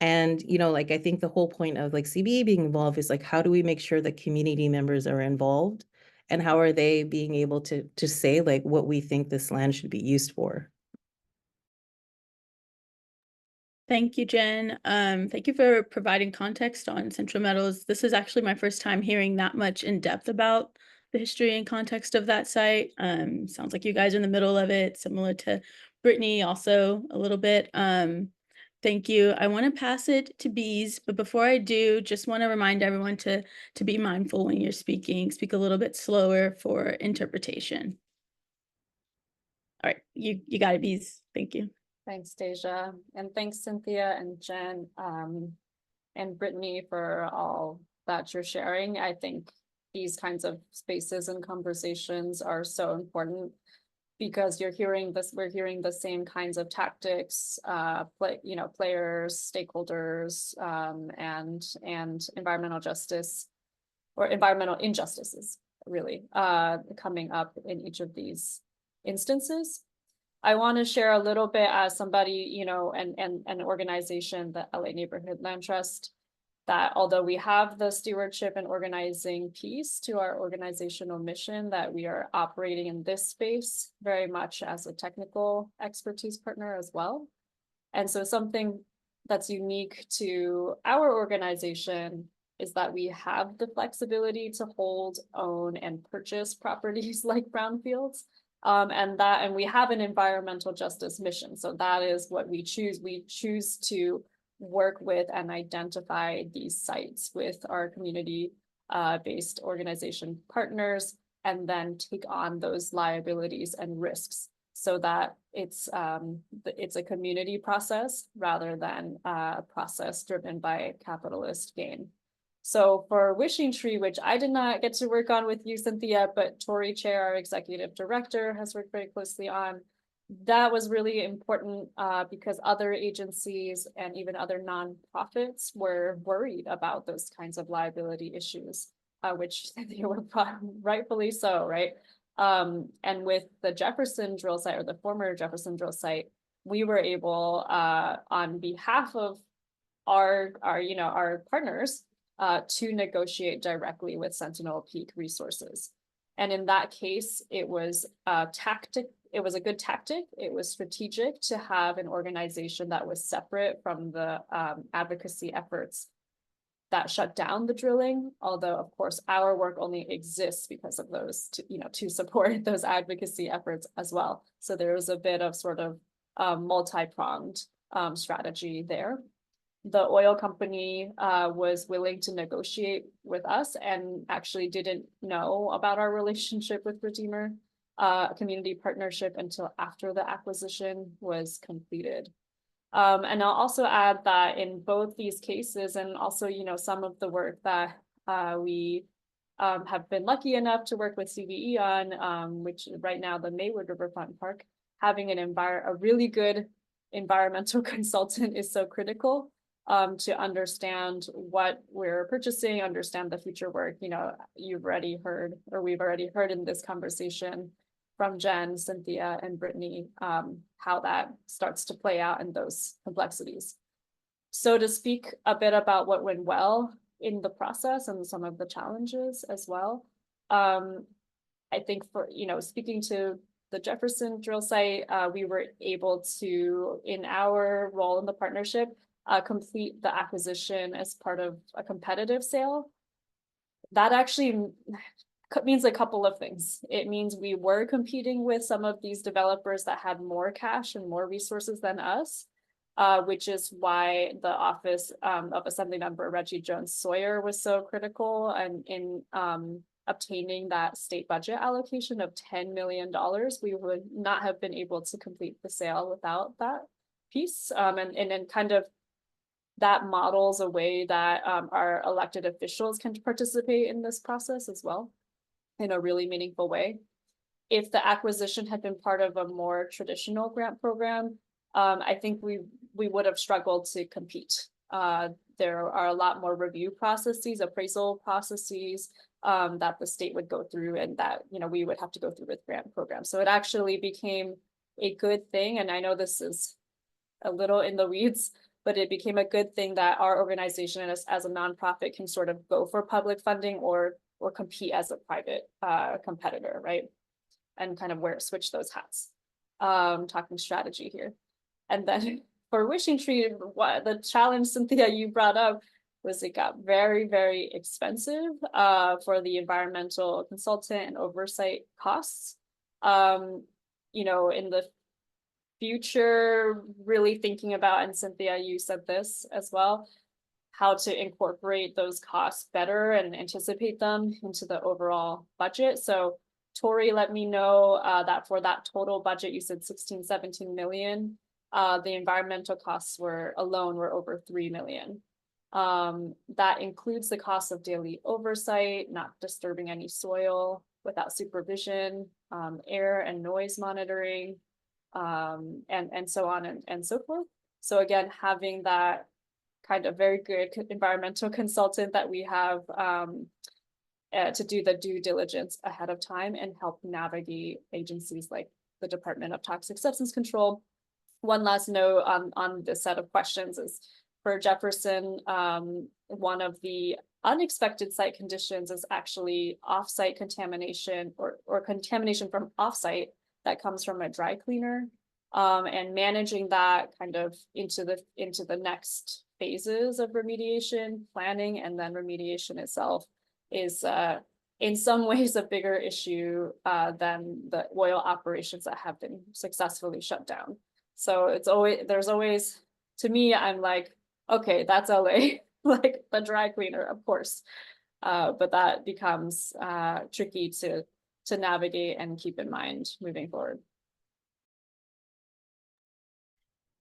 And, like, I think the whole point of like CBE being involved is like, how do we make sure that community members are involved, and how are they being able to say like what we think this land should be used for? Thank you, Jen. Thank you for providing context on Central Metals. This is actually my first time hearing that much in depth about the history and context of that site. Sounds like you guys are in the middle of it, similar to Brittany also a little bit. Thank you. I want to pass it to Bees, but before I do, just want to remind everyone to be mindful when you're speaking. Speak a little bit slower for interpretation. All right, you got it, Bees. Thank you. Thanks, Deja, and thanks, Cynthia and Jen, and Brittany, for all that you're sharing. I think these kinds of spaces and conversations are so important, because we're hearing the same kinds of tactics, players, stakeholders, and environmental justice, or environmental injustices, really, coming up in each of these instances. I want to share a little bit as somebody, and an organization, the LA Neighborhood Land Trust, that although we have the stewardship and organizing piece to our organizational mission, that we are operating in this space very much as a technical expertise partner as well. And so something that's unique to our organization is that we have the flexibility to hold, own, and purchase properties like brownfields. And we have an environmental justice mission. So that is what we choose. We choose to work with and identify these sites with our community based organization partners, and then take on those liabilities and risks, so that it's a community process rather than a process driven by capitalist gain. So for Wishing Tree, which I did not get to work on with you, Cynthia, but Tori Chair, our executive director, has worked very closely on, that was really important because other agencies and even other nonprofits were worried about those kinds of liability issues, which they were rightfully so, right? And with the Jefferson drill site, or the former Jefferson drill site, we were able, on behalf of our partners, to negotiate directly with Sentinel Peak Resources. And in that case, it was a good tactic. It was strategic to have an organization that was separate from the advocacy efforts that shut down the drilling. Although, of course, our work only exists because of those, to support those advocacy efforts as well. So there was a bit of sort of multi-pronged strategy there. The oil company was willing to negotiate with us, and actually didn't know about our relationship with Redeemer Community Partnership until after the acquisition was completed. And I'll also add that in both these cases, and also, some of the work that we have been lucky enough to work with CBE on, which right now the Maywood Riverfront Park, having a really good environmental consultant is so critical. to understand what we're purchasing, understand the future work. You know, you've already heard, or we've already heard in this conversation from Jen, Cynthia, and Brittany, how that starts to play out in those complexities. So to speak a bit about what went well in the process and some of the challenges as well. I think for, you know, speaking to the Jefferson drill site, we were able to, in our role in the partnership, complete the acquisition as part of a competitive sale. That actually means a couple of things. It means we were competing with some of these developers that had more cash and more resources than us, which is why the office of Assemblymember Reggie Jones Sawyer was so critical and in obtaining that state budget allocation of $10 million. We would not have been able to complete the sale without that piece. And then kind of that models a way that our elected officials can participate in this process as well in a really meaningful way. If the acquisition had been part of a more traditional grant program, I think we would have struggled to compete. There are a lot more review processes, appraisal processes that the state would go through, and that, you know, we would have to go through with grant programs. So it actually became a good thing. And I know this is a little in the weeds, but it became a good thing that our organization as a nonprofit can sort of go for public funding or compete as a private competitor, right? And kind of switch those hats. Talking strategy here. And then for Wishing Tree, what the challenge, Cynthia, you brought up was it got very, very expensive for the environmental consultant and oversight costs. You know, in the future, really thinking about, and Cynthia, you said this as well, how to incorporate those costs better and anticipate them into the overall budget. So Tori let me know that for that total budget, you said 16, 17 million. The environmental costs alone were over 3 million. That includes the cost of daily oversight, not disturbing any soil without supervision, air and noise monitoring, and so on and so forth. So again, having that kind of very good environmental consultant that we have to do the due diligence ahead of time and help navigate agencies like the Department of Toxic Substance Control. One last note on this set of questions is for Jefferson, one of the unexpected site conditions is actually offsite contamination or contamination from offsite that comes from a dry cleaner, and managing that kind of into the next phases of remediation, planning, and then remediation itself is in some ways a bigger issue than the oil operations that have been successfully shut down. So there's always, to me, I'm like, okay, that's LA, like the dry cleaner, of course. But that becomes tricky to navigate and keep in mind moving forward.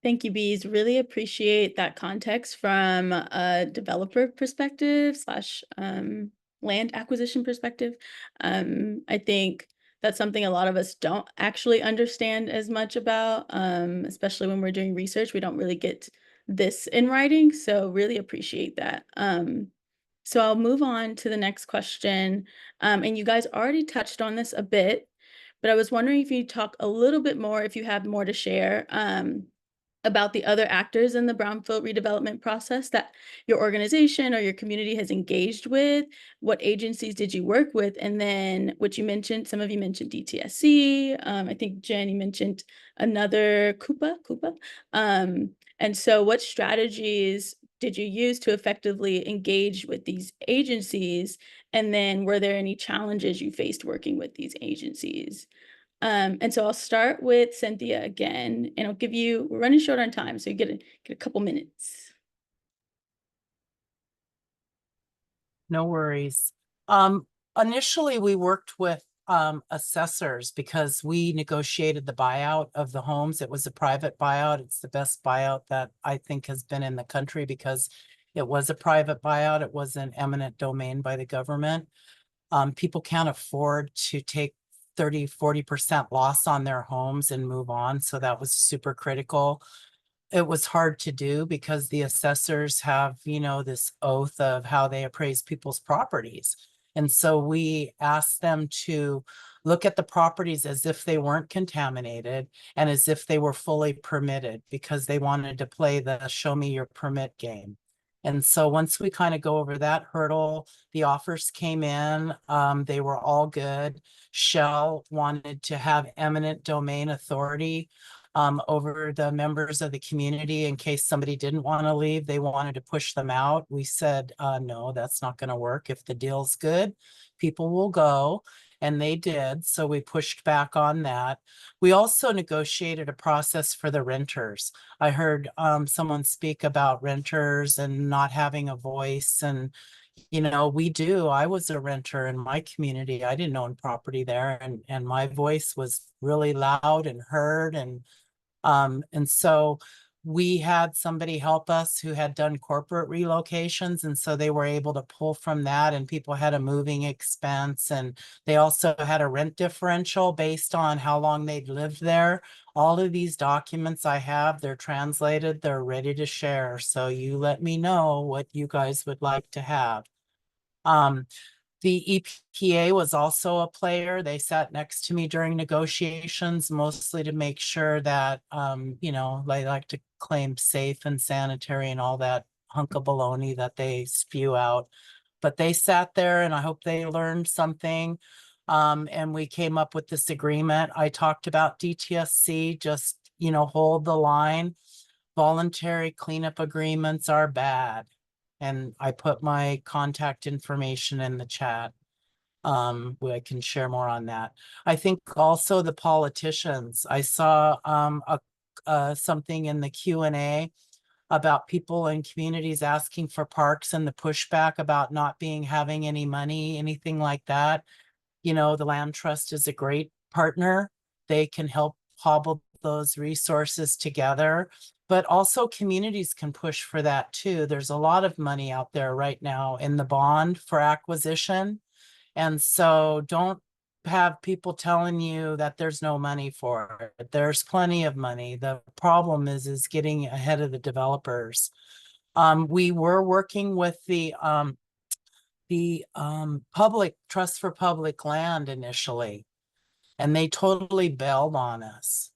Thank you, Bees. Really appreciate that context from a developer perspective / land acquisition perspective. I think that's something a lot of us don't actually understand as much about, especially when we're doing research. We don't really get this in writing, so really appreciate that. So I'll move on to the next question. And you guys already touched on this a bit, but I was wondering if you'd talk a little bit more, if you have more to share, about the other actors in the brownfield redevelopment process that your organization or your community has engaged with. What agencies did you work with? And then what you mentioned, some of you mentioned DTSC. I think Jen, you mentioned another Coupa. And so what strategies did you use to effectively engage with these agencies? And then were there any challenges you faced working with these agencies? And so I'll start with Cynthia again, and I'll give you, we're running short on time, so you get a couple minutes. No worries. Initially, we worked with assessors because we negotiated the buyout of the homes. It was a private buyout. It's the best buyout that I think has been in the country because it was a private buyout. It was an eminent domain by the government. People can't afford to take 30-40% loss on their homes and move on. So that was super critical. it was hard to do because the assessors have, you know, this oath of how they appraise people's properties. And so we asked them to look at the properties as if they weren't contaminated and as if they were fully permitted, because they wanted to play the show me your permit game. And so once we kind of go over that hurdle, the offers came in, they were all good. Shell wanted to have eminent domain authority over the members of the community in case somebody didn't want to leave. They wanted to push them out. We said, no, that's not going to work. If the deal's good, people will go. And they did. So we pushed back on that. We also negotiated a process for the renters. I heard someone speak about renters and not having a voice. And, you know, we do. I was a renter in my community. I didn't own property there. And my voice was really loud and heard. And so we had somebody help us who had done corporate relocations. And so they were able to pull from that, and people had a moving expense. And they also had a rent differential based on how long they'd lived there. All of these documents I have, they're translated, they're ready to share. So you let me know what you guys would like to have. The EPA was also a player. They sat next to me during negotiations, mostly to make sure that, you know, they like to claim safe and sanitary and all that hunk of baloney that they spew out. But they sat there, and I hope they learned something. And we came up with this agreement. I talked about DTSC, just, you know, hold the line. Voluntary cleanup agreements are bad. And I put my contact information in the chat. I can share more on that. I think also the politicians, I saw something in the Q&A about people in communities asking for parks and the pushback about not having any money, anything like that. You know, the Land Trust is a great partner. They can help hobble those resources together. But also communities can push for that too. There's a lot of money out there right now in the bond for acquisition. And so don't have people telling you that there's no money for it. There's plenty of money. The problem is getting ahead of the developers. We were working with the public trust for public land initially, and they totally bailed on us.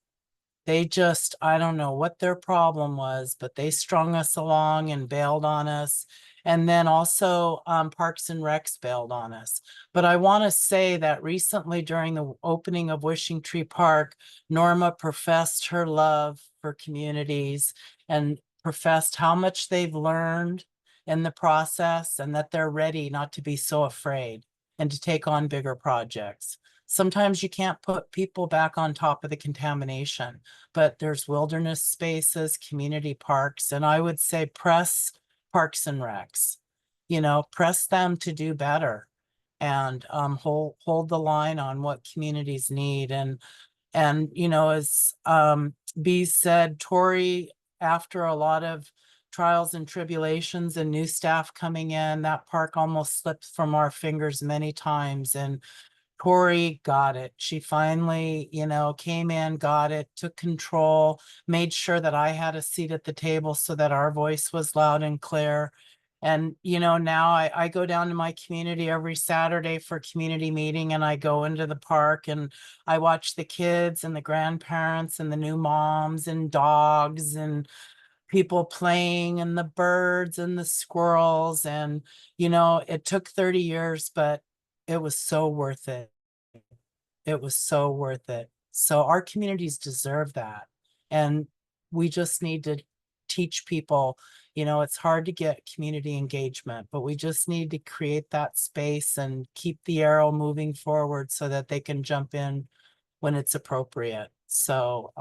They just, I don't know what their problem was, but they strung us along and bailed on us. And then also Parks and Recs bailed on us. But I want to say that recently during the opening of Wishing Tree Park, Norma professed her love for communities and professed how much they've learned in the process, and that they're ready not to be so afraid and to take on bigger projects. Sometimes you can't put people back on top of the contamination, but there's wilderness spaces, community parks, and I would say press Parks and Recs, you know, press them to do better and hold the line on what communities need. And you know, as B said, Tori, after a lot of trials and tribulations and new staff coming in, that park almost slipped from our fingers many times. And Tori got it. She finally, you know, came in, got it, took control, made sure that I had a seat at the table so that our voice was loud and clear. And, you know, now I go down to my community every Saturday for community meeting, and I go into the park and I watch the kids and the grandparents and the new moms and dogs and people playing and the birds and the squirrels. And, you know, it took 30 years, but it was so worth it. It was so worth it. So our communities deserve that. And we just need to teach people, you know, it's hard to get community engagement, but we just need to create that space and keep the arrow moving forward so that they can jump in when it's appropriate. So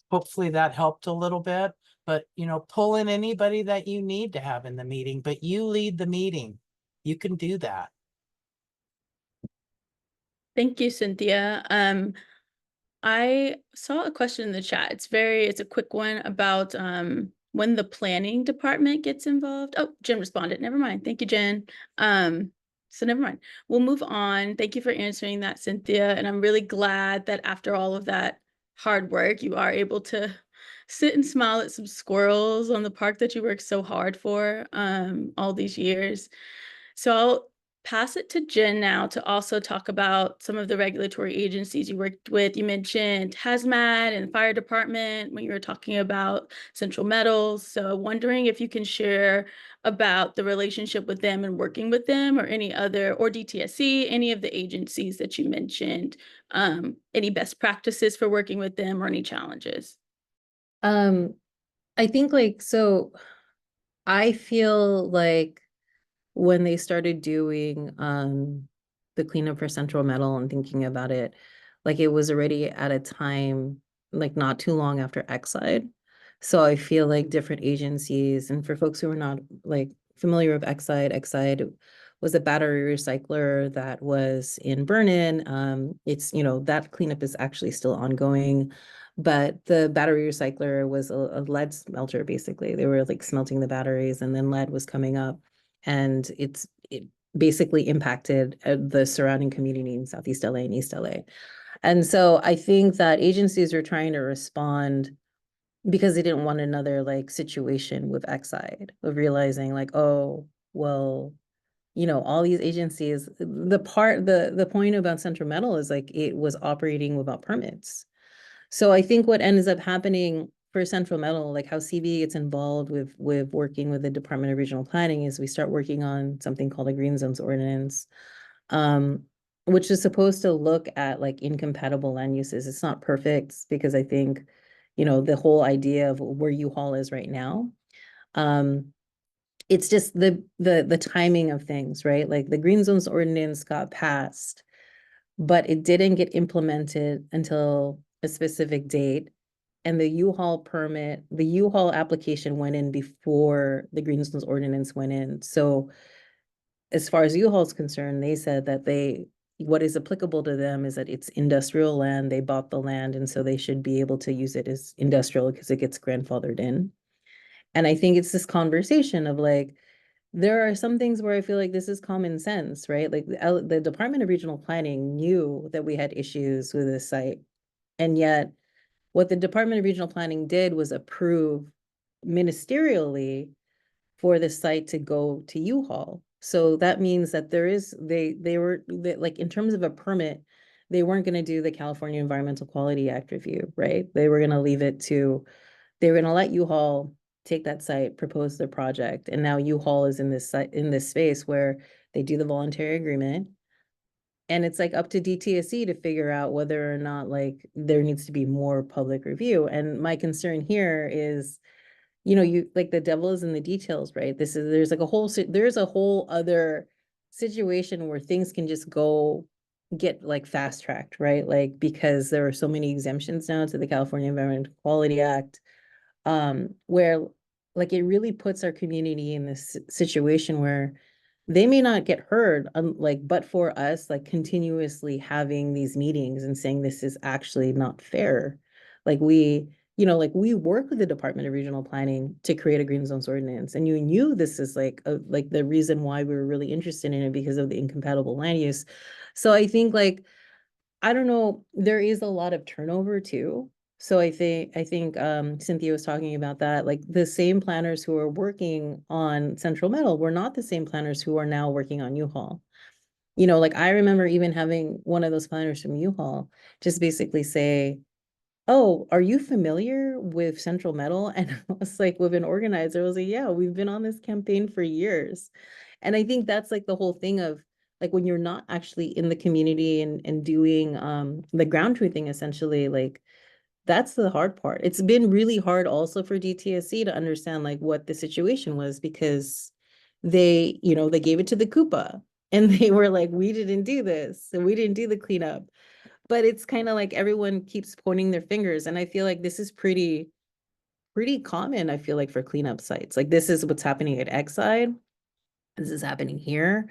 hopefully that helped a little bit, but you know, pull in anybody that you need to have in the meeting, but you lead the meeting. You can do that. Thank you, Cynthia. I saw a question in the chat. It's a quick one about when the planning department gets involved. Oh, Jen responded. Never mind. Thank you, Jen. So never mind. We'll move on. Thank you for answering that, Cynthia. And I'm really glad that after all of that hard work, you are able to sit and smile at some squirrels on the park that you worked so hard for all these years. So I'll pass it to Jen now to also talk about some of the regulatory agencies you worked with. You mentioned hazmat and fire department when you were talking about Central Metals. So wondering if you can share about the relationship with them and working with them, or any other, or DTSC, any of the agencies that you mentioned, any best practices for working with them or any challenges. I think like, so I feel like when they started doing the cleanup for Central Metal and thinking about it, like it was already at a time like not too long after Exide. So I feel like different agencies, and for folks who are not like familiar with Exide, Exide was a battery recycler that was in Vernon. It's, you know, that cleanup is actually still ongoing. But the battery recycler was a lead smelter, basically. They were like smelting the batteries, and then lead was coming up, and it basically impacted the surrounding community in Southeast LA and East LA. And so I think that agencies are trying to respond because they didn't want another like situation with Exide of realizing like, oh, well, you know, all these agencies, the point about Central Metal is like it was operating without permits. So I think what ends up happening for Central Metal, like how CB gets involved with working with the Department of Regional Planning, is we start working on something called a Green Zones Ordinance, which is supposed to look at like incompatible land uses. It's not perfect because I think, you know, the whole idea of where U-Haul is right now, it's just the timing of things, right? Like the Green Zones Ordinance got passed, but it didn't get implemented until a specific date. And the U-Haul permit, the U-Haul application went in before the Green Zones Ordinance went in. So as far as U-Haul is concerned, they said that what is applicable to them is that it's industrial land. They bought the land, and so they should be able to use it as industrial because it gets grandfathered in. And I think it's this conversation of like, there are some things where I feel like this is common sense, right? Like the Department of Regional Planning knew that we had issues with this site. And yet what the Department of Regional Planning did was approve ministerially for the site to go to U-Haul. So that means that they were like, in terms of a permit, they weren't going to do the California Environmental Quality Act review, right? They were going to leave it to, they were going to let U-Haul take that site, propose their project. And now U-Haul is in this space where they do the voluntary agreement. And it's like up to DTSC to figure out whether or not like there needs to be more public review. And my concern here is, you know, you like the devil is in the details, right? There's a whole other situation where things can just get like fast tracked, right? Like because there are so many exemptions now to the California Environmental Quality Act, where like it really puts our community in this situation where they may not get heard, like, but for us, like continuously having these meetings and saying this is actually not fair. Like you know, like we work with the Department of Regional Planning to create a green zones ordinance, and you knew this is like the reason why we were really interested in it because of the incompatible land use. So I think like, I don't know, there is a lot of turnover too. So I think Cynthia was talking about that, like the same planners who are working on Central Metal were not the same planners who are now working on U-Haul. You know, like I remember even having one of those planners from U-Haul just basically say, oh, are you familiar with Central Metal? And I was like, with an organizer, I was like, yeah, we've been on this campaign for years. And I think that's like the whole thing of like when you're not actually in the community and doing the ground truthing essentially, like that's the hard part. It's been really hard also for DTSC to understand like what the situation was because they, you know, they gave it to the Coupa and they were like, we didn't do this and we didn't do the cleanup. But it's kind of like everyone keeps pointing their fingers. And I feel like this is pretty common, I feel like, for cleanup sites. Like this is what's happening at Exide. This is happening here.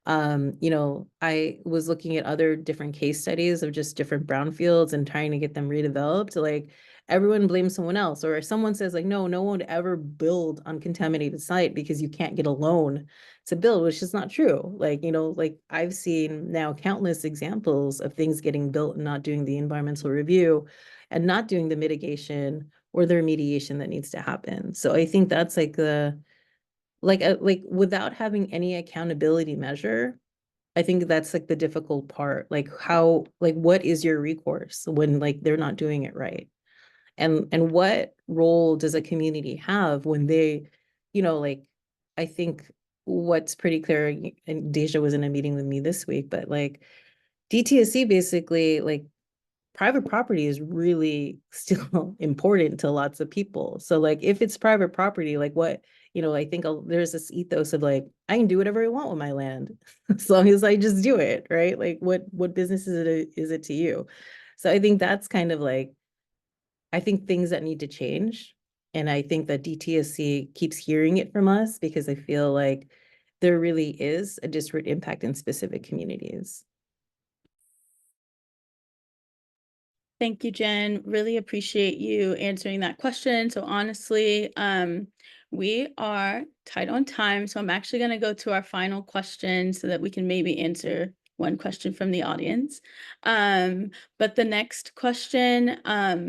You know, I was looking at other different case studies of just different brownfields and trying to get them redeveloped. Like everyone blames someone else, or someone says like, no one would ever build on contaminated site because you can't get a loan to build, which is not true. Like, you know, like I've seen now countless examples of things getting built and not doing the environmental review and not doing the mitigation or the remediation that needs to happen. So I think that's like like without having any accountability measure, I think that's like the difficult part. Like how, like what is your recourse when like they're not doing it right? And what role does a community have when they, like I think what's pretty clear, and Deja was in a meeting with me this week, but like DTSC basically, like private property is really still important to lots of people. So like if it's private property, like what, I think there's this ethos of like, I can do whatever I want with my land as long as I just do it, right? Like what business is it to you? So I think that's kind of like, I think things that need to change. And I think that DTSC keeps hearing it from us because I feel like there really is a disparate impact in specific communities. Thank you, Jen. Really appreciate you answering that question. So honestly, we are tight on time. So I'm actually going to go to our final question so that we can maybe answer one question from the audience. But the next question,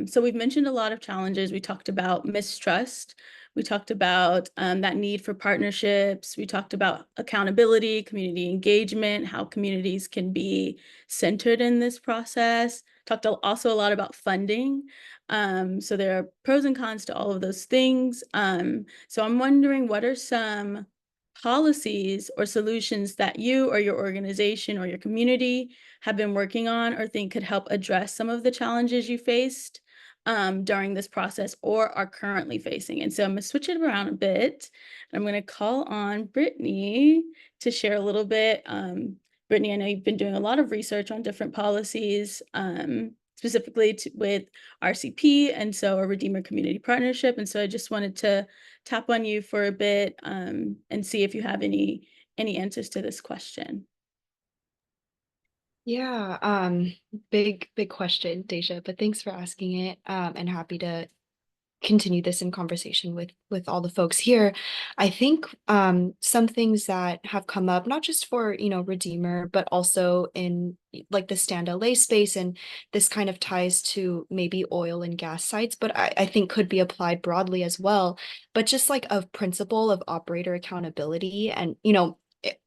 so we've mentioned a lot of challenges. We talked about mistrust. We talked about that need for partnerships. We talked about accountability, community engagement, how communities can be centered in this process. Talked also a lot about funding. So there are pros and cons to all of those things. So I'm wondering, what are some policies or solutions that you or your organization or your community have been working on or think could help address some of the challenges you faced during this process or are currently facing? And so I'm going to switch it around a bit. I'm going to call on Brittany to share a little bit. Brittany, I know you've been doing a lot of research on different policies, specifically with RCP, and so a Redeemer Community Partnership. And so I just wanted to tap on you for a bit and see if you have any answers to this question. Yeah, big question, Deja, but thanks for asking it. And happy to continue this in conversation with all the folks here. I think some things that have come up, not just for Redeemer, but also in like the Stand LA space, and this kind of ties to maybe oil and gas sites, but I think could be applied broadly as well. But just like a principle of operator accountability, and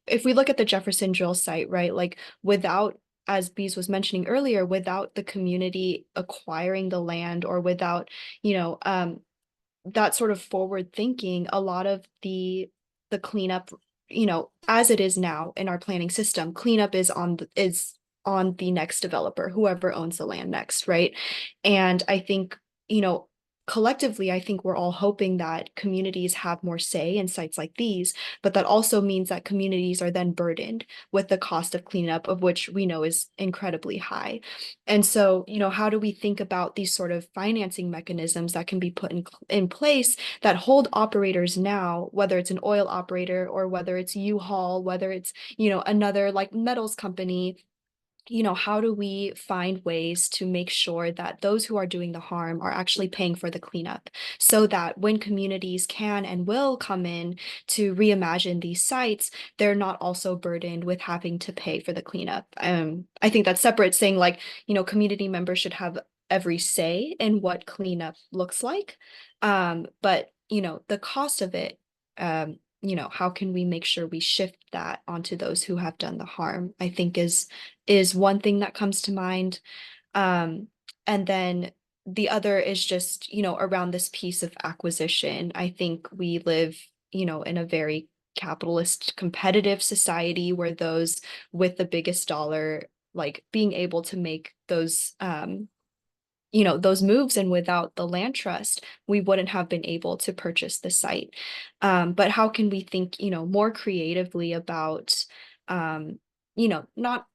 if we look at the Jefferson Drill site, right, like without, as Bees was mentioning earlier, without the community acquiring the land, or without, that sort of forward thinking, a lot of the cleanup, as it is now in our planning system, cleanup is on the next developer, whoever owns the land next, right? And I think, collectively, I think we're all hoping that communities have more say in sites like these, but that also means that communities are then burdened with the cost of cleanup, of which we know is incredibly high. And so, how do we think about these sort of financing mechanisms that can be put in place that hold operators now, whether it's an oil operator or whether it's U-Haul, whether it's, another like metals company, how do we find ways to make sure that those who are doing the harm are actually paying for the cleanup, so that when communities can and will come in to reimagine these sites, they're not also burdened with having to pay for the cleanup. I think that's separate, saying like, community members should have every say in what cleanup looks like. But, the cost of it, how can we make sure we shift that onto those who have done the harm, I think is one thing that comes to mind. And then the other is just, around this piece of acquisition. I think we live, in a very capitalist competitive society where those with the biggest dollar, like being able to make those those moves, and without the land trust, we wouldn't have been able to purchase the site. But how can we think, more creatively about, not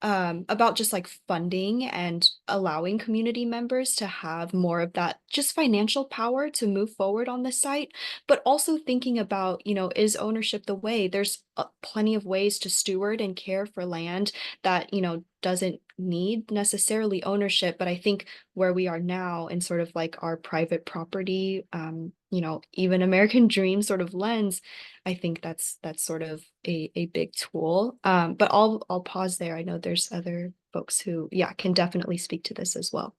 about just like funding and allowing community members to have more of that just financial power to move forward on the site, but also thinking about, is ownership the way? There's plenty of ways to steward and care for land that, doesn't need necessarily ownership. But I think where we are now in sort of like our private property, even American dream sort of lens, I think that's sort of a big tool. But I'll pause there. I know there's other folks who, can definitely speak to this as well.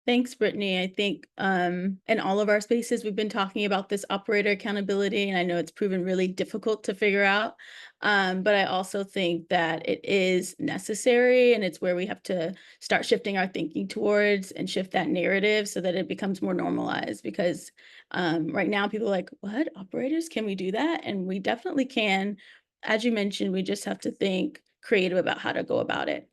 Thanks, Brittany. I think in all of our spaces, we've been talking about this operator accountability, and I know it's proven really difficult to figure out. But I also think that it is necessary, and it's where we have to start shifting our thinking towards and shift that narrative so that it becomes more normalized. Because right now, people are like, what, operators? Can we do that? And we definitely can. As you mentioned, we just have to think creative about how to go about it.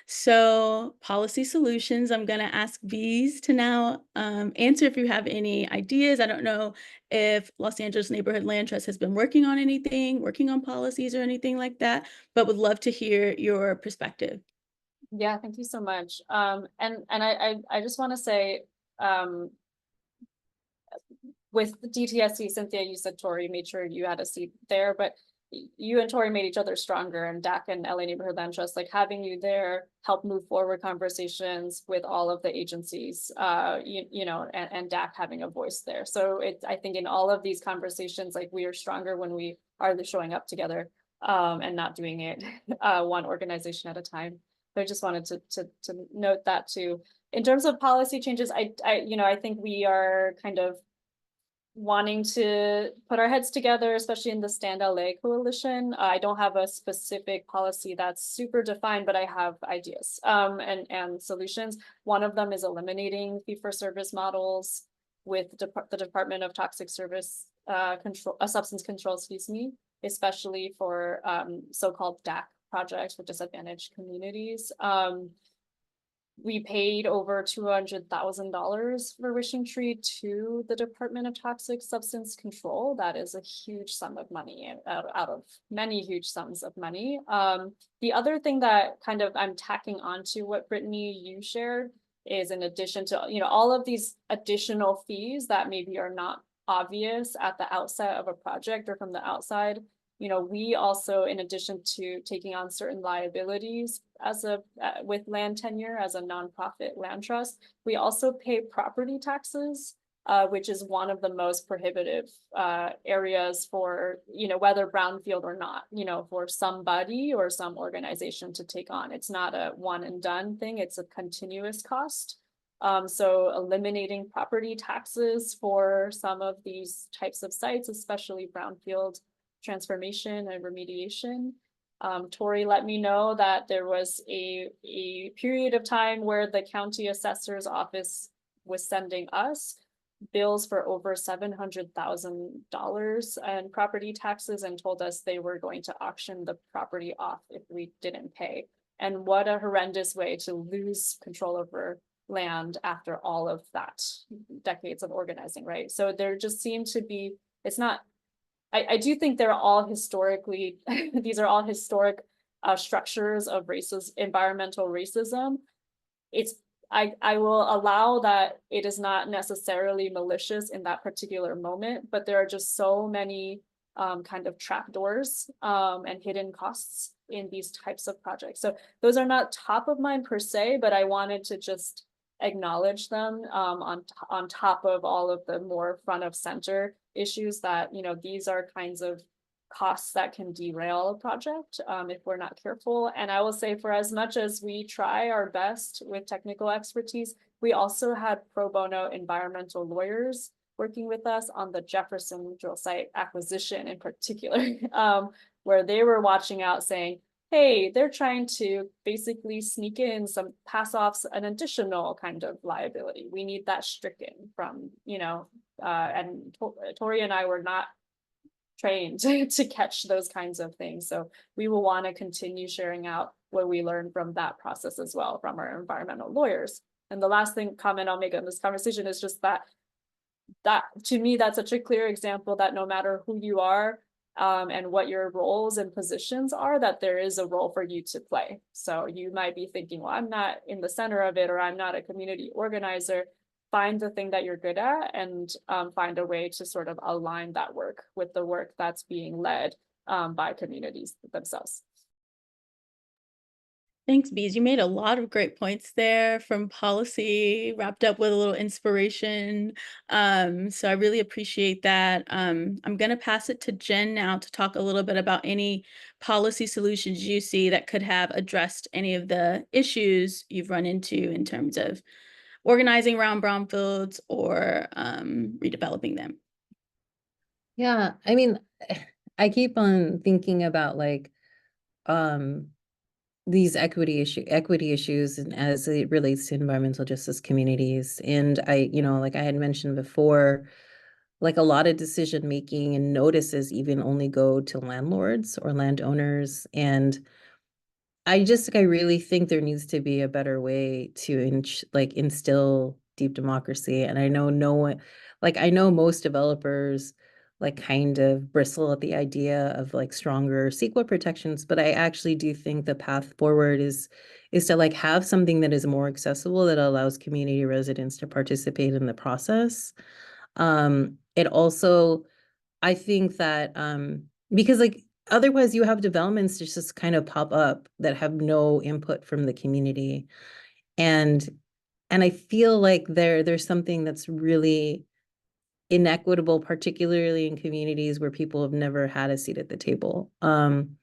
So policy solutions, I'm going to ask Bees to now answer if you have any ideas. I don't know if Los Angeles Neighborhood Land Trust has been working on anything, working on policies or anything like that, but would love to hear your perspective. Yeah, thank you so much. And I just want to say, with the DTSC, Cynthia, you said Tori made sure you had a seat there, but you and Tori made each other stronger, and DAC and LA Neighborhood Land Trust, like having you there helped move forward conversations with all of the agencies, you know, and DAC having a voice there. So I think in all of these conversations, like we are stronger when we are showing up together and not doing it one organization at a time. So I just wanted to note that too. In terms of policy changes, I think we are kind of wanting to put our heads together, especially in the Stand LA coalition. I don't have a specific policy that's super defined, but I have ideas and solutions. One of them is eliminating fee-for-service models with the Department of Toxic Service Substance Control, especially for so-called DAC projects for disadvantaged communities. We paid over $200,000 for Wishing Tree to the Department of Toxic Substance Control. That is a huge sum of money out of many huge sums of money. The other thing that kind of I'm tacking onto what Brittany, you shared, is in addition to, you know, all of these additional fees that maybe are not obvious at the outset of a project or from the outside. You know, we also, in addition to taking on certain liabilities as with land tenure as a nonprofit land trust, we also pay property taxes, which is one of the most prohibitive areas for, you know, whether brownfield or not, you know, for somebody or some organization to take on. It's not a one and done thing, it's a continuous cost. So eliminating property taxes for some of these types of sites, especially brownfield transformation and remediation. Tori let me know that there was a period of time where the county assessor's office was sending us bills for over $700,000 in property taxes and told us they were going to auction the property off if we didn't pay. And what a horrendous way to lose control over land after all of that decades of organizing, right? So there just seemed to be, it's not, I do think they're all historically, these are all historic structures of racist, environmental racism. I will allow that it is not necessarily malicious in that particular moment, but there are just so many kind of trapdoors and hidden costs in these types of projects. So those are not top of mind per se, but I wanted to just acknowledge them on top of all of the more front of center issues that, you know, these are kinds of costs that can derail a project if we're not careful. And I will say, for as much as we try our best with technical expertise, we also had pro bono environmental lawyers working with us on the Jefferson drill site acquisition in particular, where they were watching out saying, hey, they're trying to basically sneak in some pass offs, an additional kind of liability. We need that stricken from, you know, and Tori and I were not trained to catch those kinds of things. So we will want to continue sharing out what we learned from that process as well from our environmental lawyers. And the last comment I'll make on this conversation is just that to me, that's such a clear example that no matter who you are, and what your roles and positions are, that there is a role for you to play. So you might be thinking, well, I'm not in the center of it, or I'm not a community organizer. Find the thing that you're good at and find a way to sort of align that work with the work that's being led by communities themselves. Thanks, Bees. You made a lot of great points there, from policy wrapped up with a little inspiration. So I really appreciate that. I'm going to pass it to Jen now to talk a little bit about any policy solutions you see that could have addressed any of the issues you've run into in terms of organizing around brownfields or redeveloping them. Yeah, I mean, I keep on thinking about like these equity issues and as it relates to environmental justice communities. And I, like I had mentioned before, like a lot of decision making and notices even only go to landlords or landowners. And I really think there needs to be a better way to instill deep democracy. And I know no one, like I know most developers like kind of bristle at the idea of like stronger CEQA protections, but I actually do think the path forward is to like have something that is more accessible that allows community residents to participate in the process. It also, I think that because like otherwise you have developments just kind of pop up that have no input from the community. And I feel like there's something that's really inequitable, particularly in communities where people have never had a seat at the table. And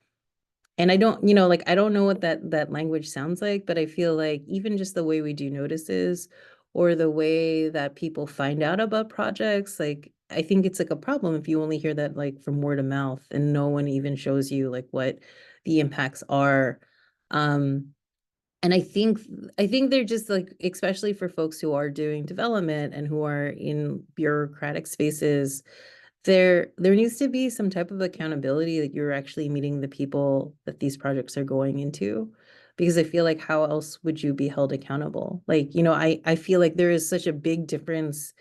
I don't, like I don't know what that language sounds like, but I feel like even just the way we do notices or the way that people find out about projects, like I think it's like a problem if you only hear that like from word of mouth and no one even shows you like what the impacts are. And I think they're just like, especially for folks who are doing development and who are in bureaucratic spaces, there needs to be some type of accountability that you're actually meeting the people that these projects are going into. Because I feel like how else would you be held accountable? Like, I feel like there is such a big difference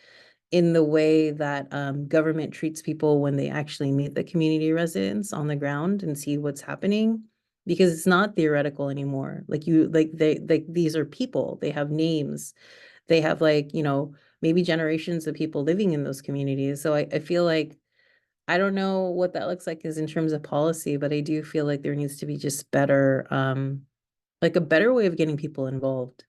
in the way that government treats people when they actually meet the community residents on the ground and see what's happening, because it's not theoretical anymore. These are people, they have names, they have like, maybe generations of people living in those communities. So I feel like, I don't know what that looks like is in terms of policy, but I do feel like there needs to be just better, like a better way of getting people involved.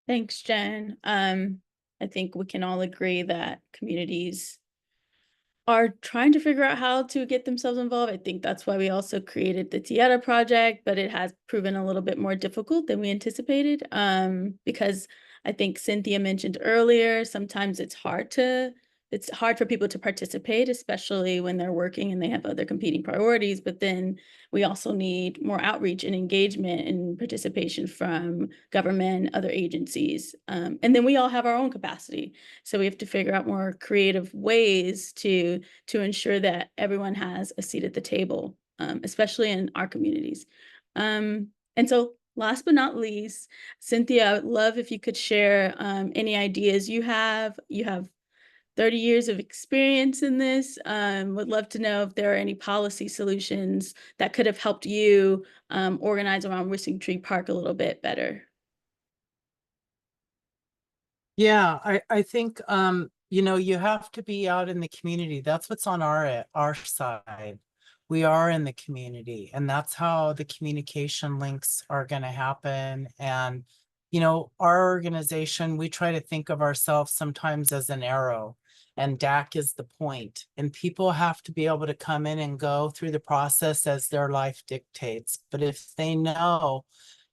Thanks, Jen. I think we can all agree that communities are trying to figure out how to get themselves involved. I think that's why we also created the Tieta project, but it has proven a little bit more difficult than we anticipated. Because I think Cynthia mentioned earlier, sometimes it's hard for people to participate, especially when they're working and they have other competing priorities. But then we also need more outreach and engagement and participation from government, other agencies. And then we all have our own capacity. So we have to figure out more creative ways to ensure that everyone has a seat at the table, especially in our communities. And so last but not least, Cynthia, I would love if you could share any ideas you have. You have 30 years of experience in this. Would love to know if there are any policy solutions that could have helped you organize around Wishing Tree Park a little bit better. Yeah, I think you have to be out in the community. That's what's on our side. We are in the community, and that's how the communication links are going to happen. And our organization, we try to think of ourselves sometimes as an arrow, and DAC is the point. And people have to be able to come in and go through the process as their life dictates. But if they know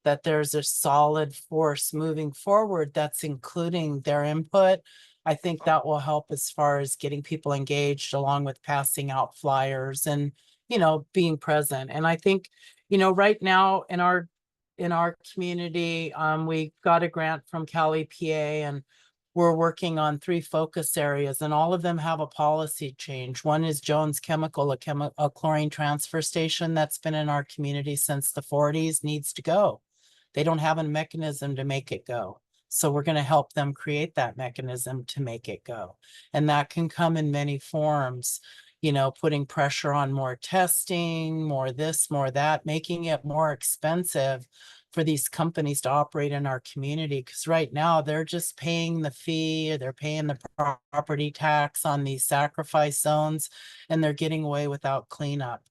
that there's a solid force moving forward that's including their input, I think that will help as far as getting people engaged, along with passing out flyers and being present. And I think right now in our community, we got a grant from Cal EPA, and we're working on 3 focus areas, and all of them have a policy change. One is Jones Chemical, a chlorine transfer station that's been in our community since the 40s, needs to go. They don't have a mechanism to make it go. So we're going to help them create that mechanism to make it go. And that can come in many forms, putting pressure on more testing, more this, more that, making it more expensive for these companies to operate in our community. Because right now they're just paying the fee, or they're paying the property tax on these sacrifice zones, and they're getting away without cleanup.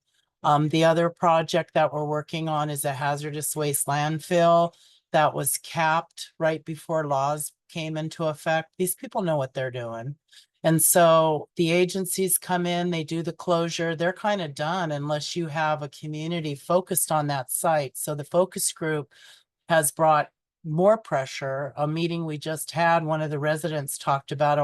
The other project that we're working on is a hazardous waste landfill that was capped right before laws came into effect. These people know what they're doing. And so the agencies come in, they do the closure, they're kind of done unless you have a community focused on that site. So the focus group has brought more pressure. A meeting we just had, one of the residents talked about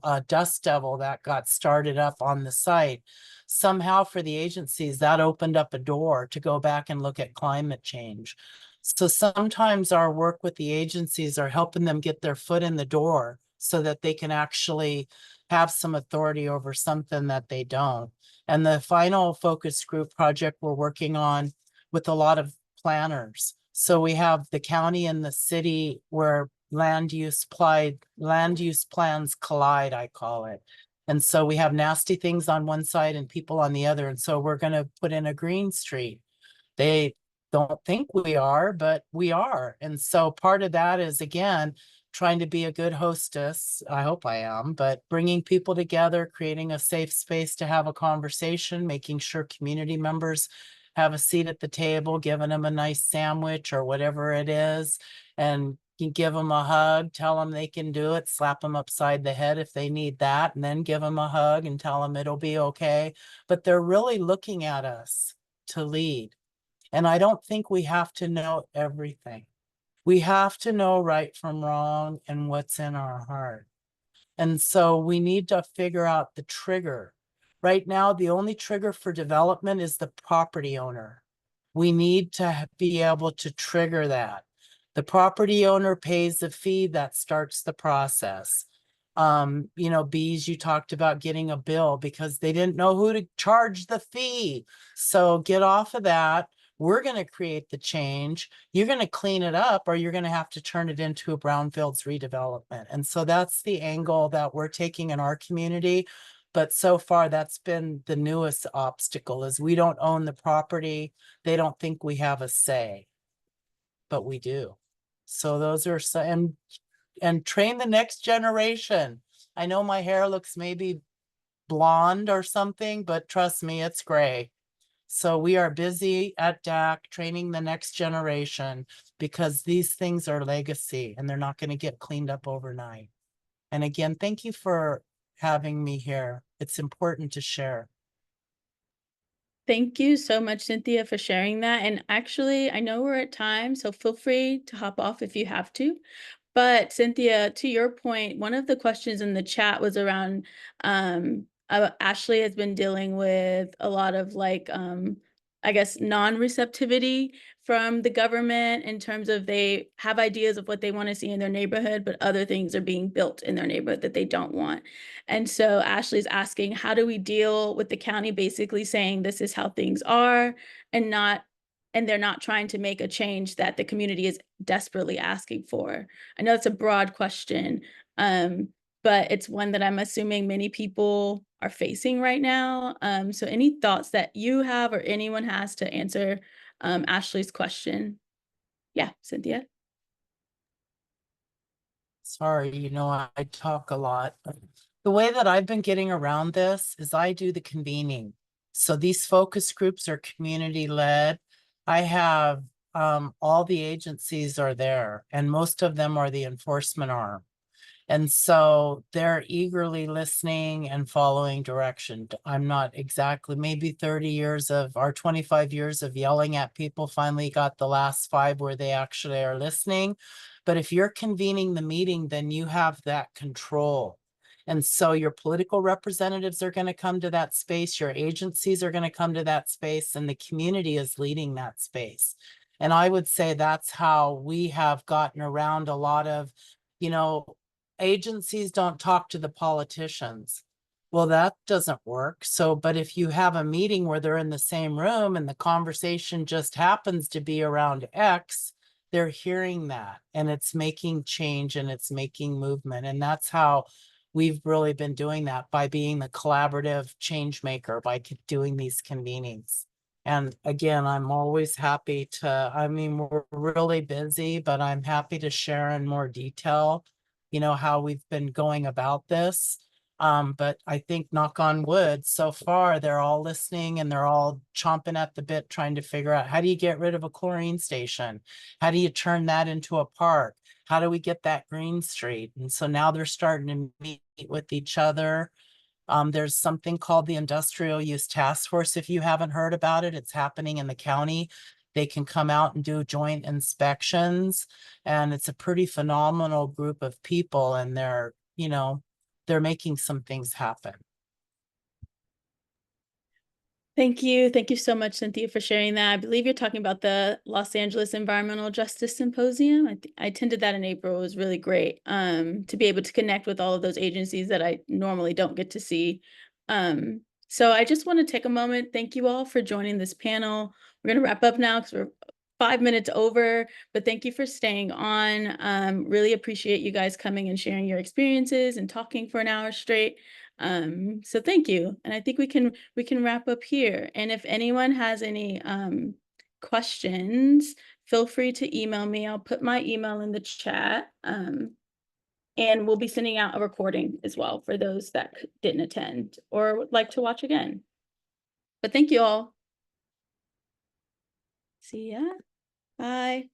a dust devil that got started up on the site. Somehow for the agencies, that opened up a door to go back and look at climate change. So sometimes our work with the agencies are helping them get their foot in the door so that they can actually have some authority over something that they don't. And the final focus group project we're working on with a lot of planners. So we have the county and the city where land use plans collide, I call it. And so we have nasty things on one side and people on the other. And so we're going to put in a green street. They don't think we are, but we are. And so part of that is, again, trying to be a good hostess. I hope I am, but bringing people together, creating a safe space to have a conversation, making sure community members have a seat at the table, giving them a nice sandwich or whatever it is, and you give them a hug, tell them they can do it, slap them upside the head if they need that, and then give them a hug and tell them it'll be okay. But they're really looking at us to lead. And I don't think we have to know everything. We have to know right from wrong and what's in our heart. And so we need to figure out the trigger. Right now, the only trigger for development is the property owner. We need to be able to trigger that. The property owner pays the fee that starts the process. You know, Bees, you talked about getting a bill because they didn't know who to charge the fee. So get off of that. We're going to create the change. You're going to clean it up, or you're going to have to turn it into a brownfields redevelopment. And so that's the angle that we're taking in our community. But so far, that's been the newest obstacle, is we don't own the property. They don't think we have a say, but we do. So those are and train the next generation. I know my hair looks maybe blonde or something, but trust me, it's gray. So we are busy at DAC training the next generation, because these things are legacy and they're not going to get cleaned up overnight. And again, thank you for having me here. It's important to share. Thank you so much, Cynthia, for sharing that. And actually, I know we're at time, so feel free to hop off if you have to. But Cynthia, to your point, one of the questions in the chat was around Ashley has been dealing with a lot of I guess non-receptivity from the government in terms of they have ideas of what they want to see in their neighborhood, but other things are being built in their neighborhood that they don't want. And so Ashley's asking, how do we deal with the county basically saying this is how things are, and they're not trying to make a change that the community is desperately asking for? I know it's a broad question, but it's one that I'm assuming many people are facing right now. So any thoughts that you have or anyone has to answer Ashley's question? Yeah, Cynthia. Sorry, you know, I talk a lot. The way that I've been getting around this is I do the convening. So these focus groups are community led. I have all the agencies are there, and most of them are the enforcement arm. And so they're eagerly listening and following direction. I'm not exactly, maybe 30 years of our 25 years of yelling at people finally got the last 5 where they actually are listening. But if you're convening the meeting, then you have that control. And so your political representatives are going to come to that space, your agencies are going to come to that space, and the community is leading that space. And I would say that's how we have gotten around a lot of, you know, agencies don't talk to the politicians. Well, that doesn't work. So, but if you have a meeting where they're in the same room and the conversation just happens to be around X, they're hearing that, and it's making change and it's making movement. And that's how we've really been doing that, by being the collaborative change maker, by doing these convenings. And again, I'm always happy to, I mean, we're really busy, but I'm happy to share in more detail, you know, how we've been going about this. But I think, knock on wood, so far they're all listening and they're all chomping at the bit, trying to figure out, how do you get rid of a chlorine station? How do you turn that into a park? How do we get that green street? And so now they're starting to meet with each other. There's something called the Industrial Use Task Force. If you haven't heard about it, it's happening in the county. They can come out and do joint inspections, and it's a pretty phenomenal group of people, and they're, you know, they're making some things happen. Thank you. Thank you so much, Cynthia, for sharing that. I believe you're talking about the Los Angeles Environmental Justice Symposium. I attended that in April. It was really great to be able to connect with all of those agencies that I normally don't get to see. So I just want to take a moment. Thank you all for joining this panel. We're going to wrap up now because we're 5 minutes over, but thank you for staying on. Really appreciate you guys coming and sharing your experiences and talking for an hour straight. So thank you. And I think we can wrap up here. And if anyone has any questions, feel free to email me. I'll put my email in the chat. And we'll be sending out a recording as well for those that didn't attend or would like to watch again. But thank you all. See ya. Bye.